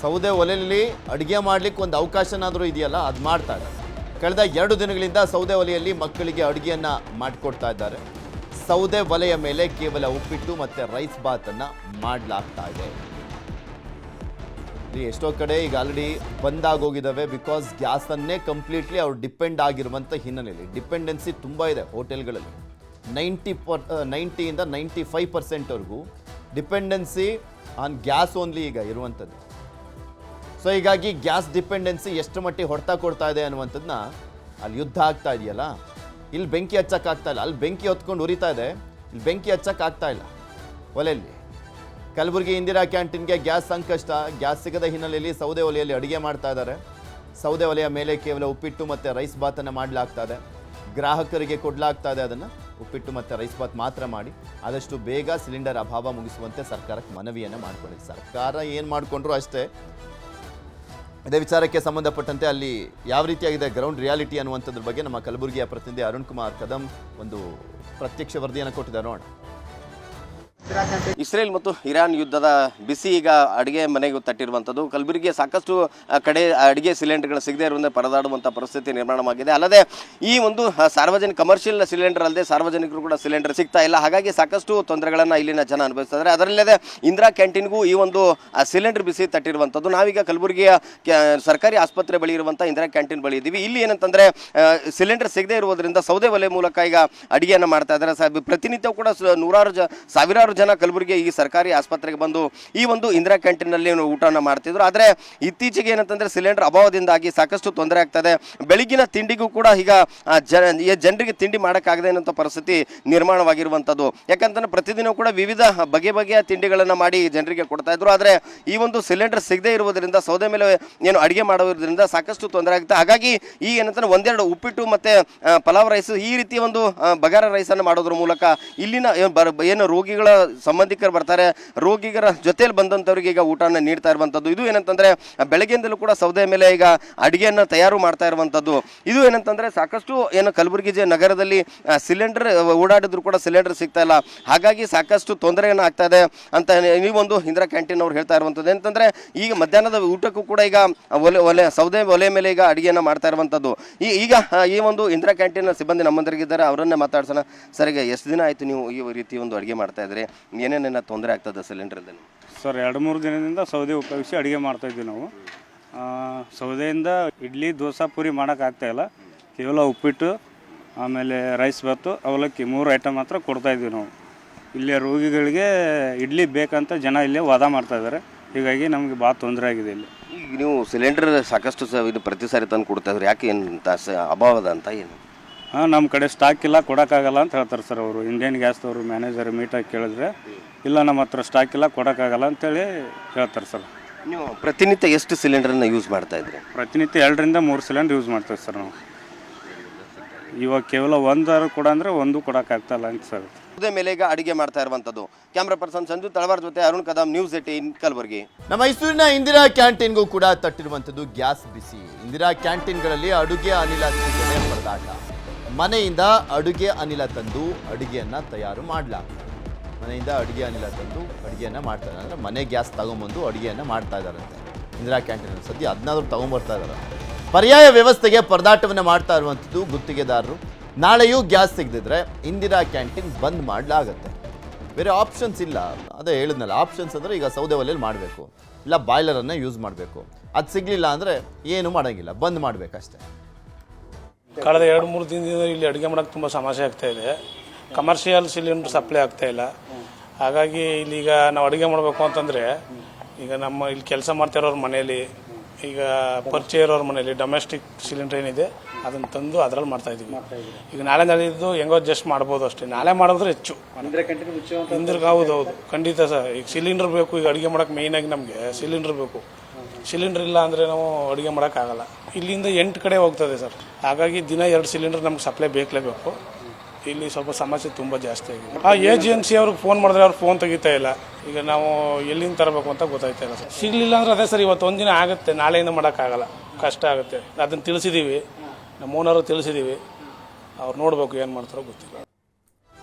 ಸೌದೆ ಒಲೆಯಲ್ಲಿ ಅಡುಗೆ ಮಾಡ್ಲಿಕ್ಕೆ ಒಂದು ಅವಕಾಶನಾದರೂ ಇದೆಯಲ್ಲ, ಅದು ಮಾಡ್ತಾ ಇದ್ದಾರೆ. ಕಳೆದ 2 ದಿನಗಳಿಂದ ಸೌದೆ ಒಲೆಯಲ್ಲಿ ಮಕ್ಕಳಿಗೆ ಅಡುಗೆಯನ್ನ ಮಾಡಿಕೊಡ್ತಾ ಇದ್ದಾರೆ. ಸೌದೆ ಒಲೆಯ ಮೇಲೆ ಕೇವಲ ಉಪ್ಪಿಟ್ಟು ಮತ್ತೆ ರೈಸ್ ಬಾತ್ ಅನ್ನ ಮಾಡಲಾಗ್ತಾ ಇದೆ. ಎಷ್ಟೋ ಕಡೆ ಈಗ ಆಲ್ರೆಡಿ ಬಂದ್ ಆಗೋಗಿದ್ದಾವೆ. ಬಿಕಾಸ್ ಗ್ಯಾಸ್ ಅನ್ನೇ ಕಂಪ್ಲೀಟ್ಲಿ ಅವ್ರು ಡಿಪೆಂಡ್ ಆಗಿರುವಂಥ ಹಿನ್ನೆಲೆಯಲ್ಲಿ ಡಿಪೆಂಡೆನ್ಸಿ ತುಂಬ ಇದೆ ಹೋಟೆಲ್ಗಳಲ್ಲಿ. 90ಇಂದ 95%ವರೆಗೂ ಡಿಪೆಂಡೆನ್ಸಿ ಆನ್ ಗ್ಯಾಸ್ ಓನ್ಲಿ ಈಗ ಇರುವಂಥದ್ದು. ಸೊ ಹೀಗಾಗಿ ಗ್ಯಾಸ್ ಡಿಪೆಂಡೆನ್ಸಿ ಎಷ್ಟು ಮಟ್ಟಿಗೆ ಹೊಡ್ತಾ ಕೊಡ್ತಾ ಇದೆ ಅನ್ನುವಂಥದ್ದನ್ನ ಅಲ್ಲಿ ಯುದ್ಧ ಆಗ್ತಾ ಇದೆಯಲ್ಲ. ಇಲ್ಲಿ ಬೆಂಕಿ ಹಚ್ಚಕ್ಕಾಗ್ತಾ ಇಲ್ಲ, ಅಲ್ಲಿ ಬೆಂಕಿ ಹೊತ್ಕೊಂಡು ಉರಿತಾ ಇದೆ, ಇಲ್ಲಿ ಬೆಂಕಿ ಹಚ್ಚಕ್ಕಾಗ್ತಾ ಇಲ್ಲ ಒಲೆಯಲ್ಲಿ. ಕಲಬುರಗಿ ಇಂದಿರಾ ಕ್ಯಾಂಟೀನ್ಗೆ ಗ್ಯಾಸ್ ಸಂಕಷ್ಟ. ಗ್ಯಾಸ್ ಸಿಗದ ಹಿನ್ನೆಲೆಯಲ್ಲಿ ಸೌದೆ ಒಲೆಯಲ್ಲಿ ಅಡುಗೆ ಮಾಡ್ತಾ ಇದ್ದಾರೆ. ಸೌದೆ ಒಲೆಯ ಮೇಲೆ ಕೇವಲ ಉಪ್ಪಿಟ್ಟು ಮತ್ತು ರೈಸ್ ಬಾತನ್ನು ಮಾಡಲಾಗ್ತಾ ಇದೆ. ಗ್ರಾಹಕರಿಗೆ ಕೊಡಲಾಗ್ತಾ ಇದೆ ಅದನ್ನು ಉಪ್ಪಿಟ್ಟು ಮತ್ತು ರೈಸ್ ಬಾತ್ ಮಾತ್ರ ಮಾಡಿ ಆದಷ್ಟು ಬೇಗ ಸಿಲಿಂಡರ್ ಅಭಾವ ಮುಗಿಸುವಂತೆ ಸರ್ಕಾರಕ್ಕೆ ಮನವಿಯನ್ನು ಮಾಡಿಕೊಂಡಿದೆ. ಸರ್ಕಾರ ಏನು ಮಾಡಿಕೊಂಡ್ರು ಅಷ್ಟೇ. ಇದೇ ವಿಚಾರಕ್ಕೆ ಸಂಬಂಧಪಟ್ಟಂತೆ ಅಲ್ಲಿ ಯಾವ ರೀತಿಯಾಗಿದೆ ಗ್ರೌಂಡ್ ರಿಯಾಲಿಟಿ ಅನ್ನುವಂಥದ್ರ ಬಗ್ಗೆ ನಮ್ಮ ಕಲಬುರಗಿಯ ಪ್ರತಿನಿಧಿ ಅರುಣ್ ಕುಮಾರ್ ಕದಂ ಒಂದು ಪ್ರತ್ಯಕ್ಷ ವರದಿಯನ್ನು ಕೊಟ್ಟಿದ್ದಾರೆ ನೋಡೋಣ. ಇಸ್ರೇಲ್ ಮತ್ತು ಇರಾನ್ ಯುದ್ಧದ ಬಿಸಿ ಈಗ ಅಡುಗೆ ಮನೆಗೂ ತಟ್ಟಿರುವಂಥದ್ದು. ಕಲಬುರಗಿಗೆ ಸಾಕಷ್ಟು ಕಡೆ ಅಡುಗೆ ಸಿಲಿಂಡರ್ಗಳು ಸಿಗದೇ ಇರುವಂತೆ ಪರದಾಡುವಂಥ ಪರಿಸ್ಥಿತಿ ನಿರ್ಮಾಣವಾಗಿದೆ. ಅಲ್ಲದೆ ಈ ಒಂದು ಸಾರ್ವಜನಿಕ ಕಮರ್ಷಿಯಲ್ ಸಿಲಿಂಡರ್ ಅಲ್ಲದೆ ಸಾರ್ವಜನಿಕರು ಕೂಡ ಸಿಲಿಂಡರ್ ಸಿಗ್ತಾ ಇಲ್ಲ. ಹಾಗಾಗಿ ಸಾಕಷ್ಟು ತೊಂದರೆಗಳನ್ನು ಇಲ್ಲಿನ ಜನ ಅನುಭವಿಸ್ತಾರೆ. ಅದರಲ್ಲದೆ ಇಂದಿರಾ ಕ್ಯಾಂಟೀನ್ಗೂ ಈ ಒಂದು ಸಿಲಿಂಡರ್ ಬಿಸಿ ತಟ್ಟಿರುವಂಥದ್ದು. ನಾವೀಗ ಕಲಬುರಗಿಯ ಸರ್ಕಾರಿ ಆಸ್ಪತ್ರೆ ಬಳಿ ಇರುವಂಥ ಇಂದಿರಾ ಕ್ಯಾಂಟೀನ್ ಬಳಿ ಇದ್ದೀವಿ. ಇಲ್ಲಿ ಏನಂತಂದರೆ ಸಿಲಿಂಡರ್ ಸಿಗದೇ ಇರುವುದರಿಂದ ಸೌದೆ ಒಲೆ ಮೂಲಕ ಈಗ ಅಡುಗೆಯನ್ನು ಮಾಡ್ತಾ ಇದ್ದಾರೆ. ಪ್ರತಿನಿತ್ಯ ಕೂಡ ಸಾವಿರಾರು ಜನ ಕಲಬುರಗಿ ಈ ಸರ್ಕಾರಿ ಆಸ್ಪತ್ರೆಗೆ ಬಂದು ಈ ಒಂದು ಇಂದಿರಾ ಕ್ಯಾಂಟೀನ್ನಲ್ಲಿ ಊಟನ ಮಾಡ್ತಿದ್ರು. ಆದರೆ ಇತ್ತೀಚೆಗೆ ಏನಂತಂದ್ರೆ ಸಿಲಿಂಡರ್ ಅಭಾವದಿಂದಾಗಿ ಸಾಕಷ್ಟು ತೊಂದರೆ ಆಗ್ತದೆ. ಬೆಳಗಿನ ತಿಂಡಿಗೂ ಕೂಡ ಈಗ ಜನರಿಗೆ ತಿಂಡಿ ಮಾಡೋಕ್ಕಾಗದೆ ಅನ್ನೋ ಪರಿಸ್ಥಿತಿ ನಿರ್ಮಾಣವಾಗಿರುವಂಥದ್ದು. ಯಾಕಂತಂದ್ರೆ ಪ್ರತಿದಿನ ಕೂಡ ವಿವಿಧ ಬಗೆಯ ತಿಂಡಿಗಳನ್ನು ಮಾಡಿ ಜನರಿಗೆ ಕೊಡ್ತಾ ಇದ್ರು. ಆದರೆ ಈ ಒಂದು ಸಿಲಿಂಡರ್ ಸಿಗದೇ ಇರುವುದರಿಂದ ಸೌದೆ ಮೇಲೆ ಏನು ಅಡುಗೆ ಮಾಡೋದ್ರಿಂದ ಸಾಕಷ್ಟು ತೊಂದರೆ ಆಗುತ್ತೆ. ಹಾಗಾಗಿ ಈ ಏನಂತಂದ್ರೆ 1-2 ಉಪ್ಪಿಟ್ಟು ಮತ್ತೆ ಪಲಾವ್ ರೈಸ್ ಈ ರೀತಿ ಒಂದು ಬಗಾರ ರೈಸನ್ನು ಮಾಡೋದ್ರ ಮೂಲಕ ಇಲ್ಲಿನ ಏನು ರೋಗಿಗಳ ಸಂಬಂಧಿಕರು ಬರ್ತಾರೆ, ರೋಗಿಗರ ಜೊತೆಯಲ್ಲಿ ಬಂದಂಥವ್ರಿಗೆ ಈಗ ಊಟನ ನೀಡ್ತಾ ಇರುವಂಥದ್ದು. ಇದು ಏನಂತಂದ್ರೆ ಬೆಳಗ್ಗೆಯಿಂದಲೂ ಕೂಡ ಸೌದೆ ಮೇಲೆ ಈಗ ಅಡುಗೆಯನ್ನು ತಯಾರು ಮಾಡ್ತಾ ಇರುವಂಥದ್ದು. ಇದು ಏನಂತಂದ್ರೆ ಸಾಕಷ್ಟು ಏನು ಕಲಬುರಗಿ ನಗರದಲ್ಲಿ ಸಿಲಿಂಡರ್ ಓಡಾಡಿದ್ರು ಕೂಡ ಸಿಲಿಂಡರ್ ಸಿಗ್ತಾ ಇಲ್ಲ. ಹಾಗಾಗಿ ಸಾಕಷ್ಟು ತೊಂದರೆಯನ್ನು ಆಗ್ತಾ ಇದೆ ಅಂತ ಈ ಒಂದು ಇಂದಿರಾ ಕ್ಯಾಂಟೀನ್ ಅವ್ರು ಹೇಳ್ತಾ ಇರುವಂಥದ್ದು. ಏನಂತಂದ್ರೆ ಈಗ ಮಧ್ಯಾಹ್ನದ ಊಟಕ್ಕೂ ಕೂಡ ಈಗ ಸೌದೆ ಒಲೆ ಮೇಲೆ ಈಗ ಅಡುಗೆಯನ್ನು ಮಾಡ್ತಾ ಇರುವಂಥದ್ದು. ಈಗ ಈ ಒಂದು ಇಂದಿರಾ ಕ್ಯಾಂಟೀನ್ ಸಿಬ್ಬಂದಿ ನಮ್ಮಂದರಿಗಿದ್ದಾರೆ, ಅವರನ್ನೇ ಮಾತಾಡ್ಸೋಣ. ಸರ್, ಈಗ ಎಷ್ಟು ದಿನ ಆಯಿತು ನೀವು ಈ ರೀತಿ ಒಂದು ಅಡುಗೆ ಮಾಡ್ತಾ ಇದ್ರಿ? ಏನೇನೇನ ತೊಂದರೆ ಆಗ್ತದೆ ಸಿಲಿಂಡರ್ದಲ್ಲಿ? ಸರ್, 2-3 ದಿನದಿಂದ ಸೌದೆ ಉಪಯೋಗಿಸಿ ಅಡುಗೆ ಮಾಡ್ತಾಯಿದ್ವಿ ನಾವು. ಸೌದೆಯಿಂದ ಇಡ್ಲಿ, ದೋಸೆ, ಪೂರಿ ಮಾಡೋಕ್ಕಾಗ್ತಾಯಿಲ್ಲ. ಕೇವಲ ಉಪ್ಪಿಟ್ಟು, ಆಮೇಲೆ ರೈಸ್ ಬಾತು, ಅವಲಕ್ಕಿ 3 ಐಟಮ್ ಮಾತ್ರ ಕೊಡ್ತಾಯಿದ್ವಿ ನಾವು. ಇಲ್ಲೇ ರೋಗಿಗಳಿಗೆ ಇಡ್ಲಿ ಬೇಕಂತ ಜನ ಇಲ್ಲೇ ವಾದ ಮಾಡ್ತಾಯಿದ್ದಾರೆ. ಹೀಗಾಗಿ ನಮಗೆ ಭಾಳ ತೊಂದರೆ ಆಗಿದೆ ಇಲ್ಲಿ. ಈಗ ನೀವು ಸಿಲಿಂಡರ್ ಸಾಕಷ್ಟು ಇದು ಪ್ರತಿ ಸಾರಿ ತಂದು ಕೊಡ್ತಾಯಿದ್ರು, ಯಾಕೆ ಏನು ಅಭಾವದ ಅಂತ ಏನು? ನಮ್ಮ ಕಡೆ ಸ್ಟಾಕ್ ಇಲ್ಲ, ಕೊಡೋಕ್ಕಾಗಲ್ಲ ಅಂತ ಹೇಳ್ತಾರೆ ಸರ್ ಅವರು. ಇಂಡಿಯನ್ ಗ್ಯಾಸ್ದವರು ಮ್ಯಾನೇಜರ್ ಮೀಟಾಗಿ ಕೇಳಿದ್ರೆ ಇಲ್ಲ ನಮ್ಮ ಹತ್ರ ಸ್ಟಾಕ್ ಇಲ್ಲ, ಕೊಡೋಕ್ಕಾಗಲ್ಲ ಅಂತೇಳಿ ಹೇಳ್ತಾರೆ ಸರ್. ನೀವು ಪ್ರತಿನಿತ್ಯ ಎಷ್ಟು ಸಿಲಿಂಡರ್ನ ಯೂಸ್ ಮಾಡ್ತಾ ಇದ್ರಿ? ಪ್ರತಿನಿತ್ಯ 2 ರಿಂದ 3 ಸಿಲಿಂಡರ್ ಯೂಸ್ ಮಾಡ್ತೇವೆ ಸರ್ ನಾವು. ಇವಾಗ ಕೇವಲ ಒಂದಾರು ಕೂಡ ಅಂದರೆ ಒಂದು ಕೊಡೋಕ್ಕಾಗ್ತಾಯಿಲ್ಲ ಅಂತ ಸರ್. ಸೌದೆ ಮೇಲೆ ಈಗ ಅಡುಗೆ ಮಾಡ್ತಾ ಇರುವಂಥದ್ದು. ಕ್ಯಾಮ್ರಾ ಪರ್ಸನ್ ಸಂಜು ತಳವಾರ್ ಜೊತೆ ಅರುಣ್ ಕದಂ, ನ್ಯೂಸ್ 18 ಕಲಬುರಗಿ. ನಮ್ಮ ಮೈಸೂರಿನ ಇಂದಿರಾ ಕ್ಯಾಂಟೀನ್ಗೂ ಕೂಡ ತಟ್ಟಿರುವಂಥದ್ದು ಗ್ಯಾಸ್ ಬಿಸಿ. ಇಂದಿರಾ ಕ್ಯಾಂಟೀನ್ಗಳಲ್ಲಿ ಅಡುಗೆ ಅನಿಲ ಸಿಗದೆ ಪರದಾಟ. ಮನೆಯಿಂದ ಅಡುಗೆ ಅನಿಲ ತಂದು ಅಡುಗೆಯನ್ನು ತಯಾರು ಮಾಡಲಾಗ್ತದೆ. ಮನೆಯಿಂದ ಅಡುಗೆ ಅನಿಲ ತಂದು ಅಡುಗೆಯನ್ನು ಮಾಡ್ತಾರೆ, ಅಂದರೆ ಮನೆ ಗ್ಯಾಸ್ ತಗೊಂಬಂದು ಅಡುಗೆಯನ್ನು ಮಾಡ್ತಾ ಇದ್ದಾರಂತೆ ಇಂದಿರಾ ಕ್ಯಾಂಟೀನಲ್ಲಿ. ಸದ್ಯ ಅದನ್ನಾದ್ರೂ ತೊಗೊಂಬರ್ತಾ ಇದ್ದಾರೆ. ಪರ್ಯಾಯ ವ್ಯವಸ್ಥೆಗೆ ಪರದಾಟವನ್ನು ಮಾಡ್ತಾ ಇರುವಂಥದ್ದು ಗುತ್ತಿಗೆದಾರರು. ನಾಳೆಯೂ ಗ್ಯಾಸ್ ಸಿಗದಿದ್ರೆ ಇಂದಿರಾ ಕ್ಯಾಂಟೀನ್ ಬಂದ್ ಮಾಡಲಾಗತ್ತೆ. ಬೇರೆ ಆಪ್ಷನ್ಸ್ ಇಲ್ಲ. ಅದೇ ಹೇಳಿದ್ನಲ್ಲ, ಆಪ್ಷನ್ಸ್ ಅಂದರೆ ಈಗ ಸೌದೆ ಒಲೆಯಲ್ಲಿ ಮಾಡಬೇಕು, ಇಲ್ಲ ಬಾಯ್ಲರನ್ನು ಯೂಸ್ ಮಾಡಬೇಕು. ಅದು ಸಿಗಲಿಲ್ಲ ಅಂದರೆ ಏನು ಮಾಡೋಂಗಿಲ್ಲ, ಬಂದ್ ಮಾಡಬೇಕಷ್ಟೇ. ಕಳೆದ 2-3 ದಿನದಿಂದ ಇಲ್ಲಿ ಅಡುಗೆ ಮಾಡೋಕ್ಕೆ ತುಂಬ ಸಮಸ್ಯೆ ಆಗ್ತಾ ಇದೆ. ಕಮರ್ಷಿಯಲ್ ಸಿಲಿಂಡರ್ ಸಪ್ಲೈ ಆಗ್ತಾ ಇಲ್ಲ. ಹಾಗಾಗಿ ಇಲ್ಲೀಗ ನಾವು ಅಡುಗೆ ಮಾಡಬೇಕು ಅಂತಂದರೆ, ಈಗ ನಮ್ಮ ಇಲ್ಲಿ ಕೆಲಸ ಮಾಡ್ತಿರೋರ ಮನೆಯಲ್ಲಿ, ಈಗ ಪರಿಚಯ ಇರೋರ ಮನೆಯಲ್ಲಿ ಡೊಮೆಸ್ಟಿಕ್ ಸಿಲಿಂಡರ್ ಏನಿದೆ ಅದನ್ನು ತಂದು ಅದರಲ್ಲಿ ಮಾಡ್ತಾಯಿದ್ದೀವಿ. ಈಗ ನಾಳೆ ನಡೆದಿದ್ದು ಹೆಂಗೋ ಅಡ್ಜಸ್ಟ್ ಮಾಡ್ಬೋದು ಅಷ್ಟೇ. ನಾಳೆ ಮಾಡಿದ್ರೆ ಹೆಚ್ಚು ಹಿಂದಿರ್ಗ. ಹೌದು ಖಂಡಿತ ಸರ್. ಈಗ ಸಿಲಿಂಡರ್ ಬೇಕು. ಈಗ ಅಡುಗೆ ಮಾಡೋಕ್ಕೆ ಮೇಯ್ನಾಗಿ ನಮಗೆ ಸಿಲಿಂಡರ್ ಬೇಕು. ಸಿಲಿಂಡರ್ ಇಲ್ಲ ಅಂದರೆ ನಾವು ಅಡುಗೆ ಮಾಡೋಕ್ಕಾಗಲ್ಲ. ಇಲ್ಲಿಂದ 8 ಕಡೆ ಹೋಗ್ತದೆ ಸರ್. ಹಾಗಾಗಿ ದಿನ 2 ಸಿಲಿಂಡರ್ ನಮ್ಗೆ ಸಪ್ಲೈ ಬೇಕಲೇಬೇಕು. ಇಲ್ಲಿ ಸ್ವಲ್ಪ ಸಮಸ್ಯೆ ತುಂಬ ಜಾಸ್ತಿ ಆಗಿದೆ. ಆ ಏಜೆನ್ಸಿ ಅವ್ರಿಗೆ ಫೋನ್ ಮಾಡಿದ್ರೆ ಅವ್ರು ಫೋನ್ ತೆಗಿತಾ ಇಲ್ಲ. ಈಗ ನಾವು ಎಲ್ಲಿಂದ ತರಬೇಕು ಅಂತ ಗೊತ್ತಾಯ್ತಾ ಇಲ್ಲ ಸರ್. ಸಿಗಲಿಲ್ಲ ಅಂದರೆ ಅದೇ ಸರ್, ಇವತ್ತು ಒಂದಿನ ಆಗುತ್ತೆ, ನಾಳೆಯಿಂದ ಮಾಡೋಕ್ಕಾಗಲ್ಲ, ಕಷ್ಟ ಆಗುತ್ತೆ. ಅದನ್ನು ತಿಳಿಸಿದ್ದೀವಿ, ನಮ್ಮ ಓನರು ತಿಳಿಸಿದ್ದೀವಿ. ಅವ್ರು ನೋಡಬೇಕು ಏನು ಮಾಡ್ತಾರೋ ಗೊತ್ತಿಲ್ಲ.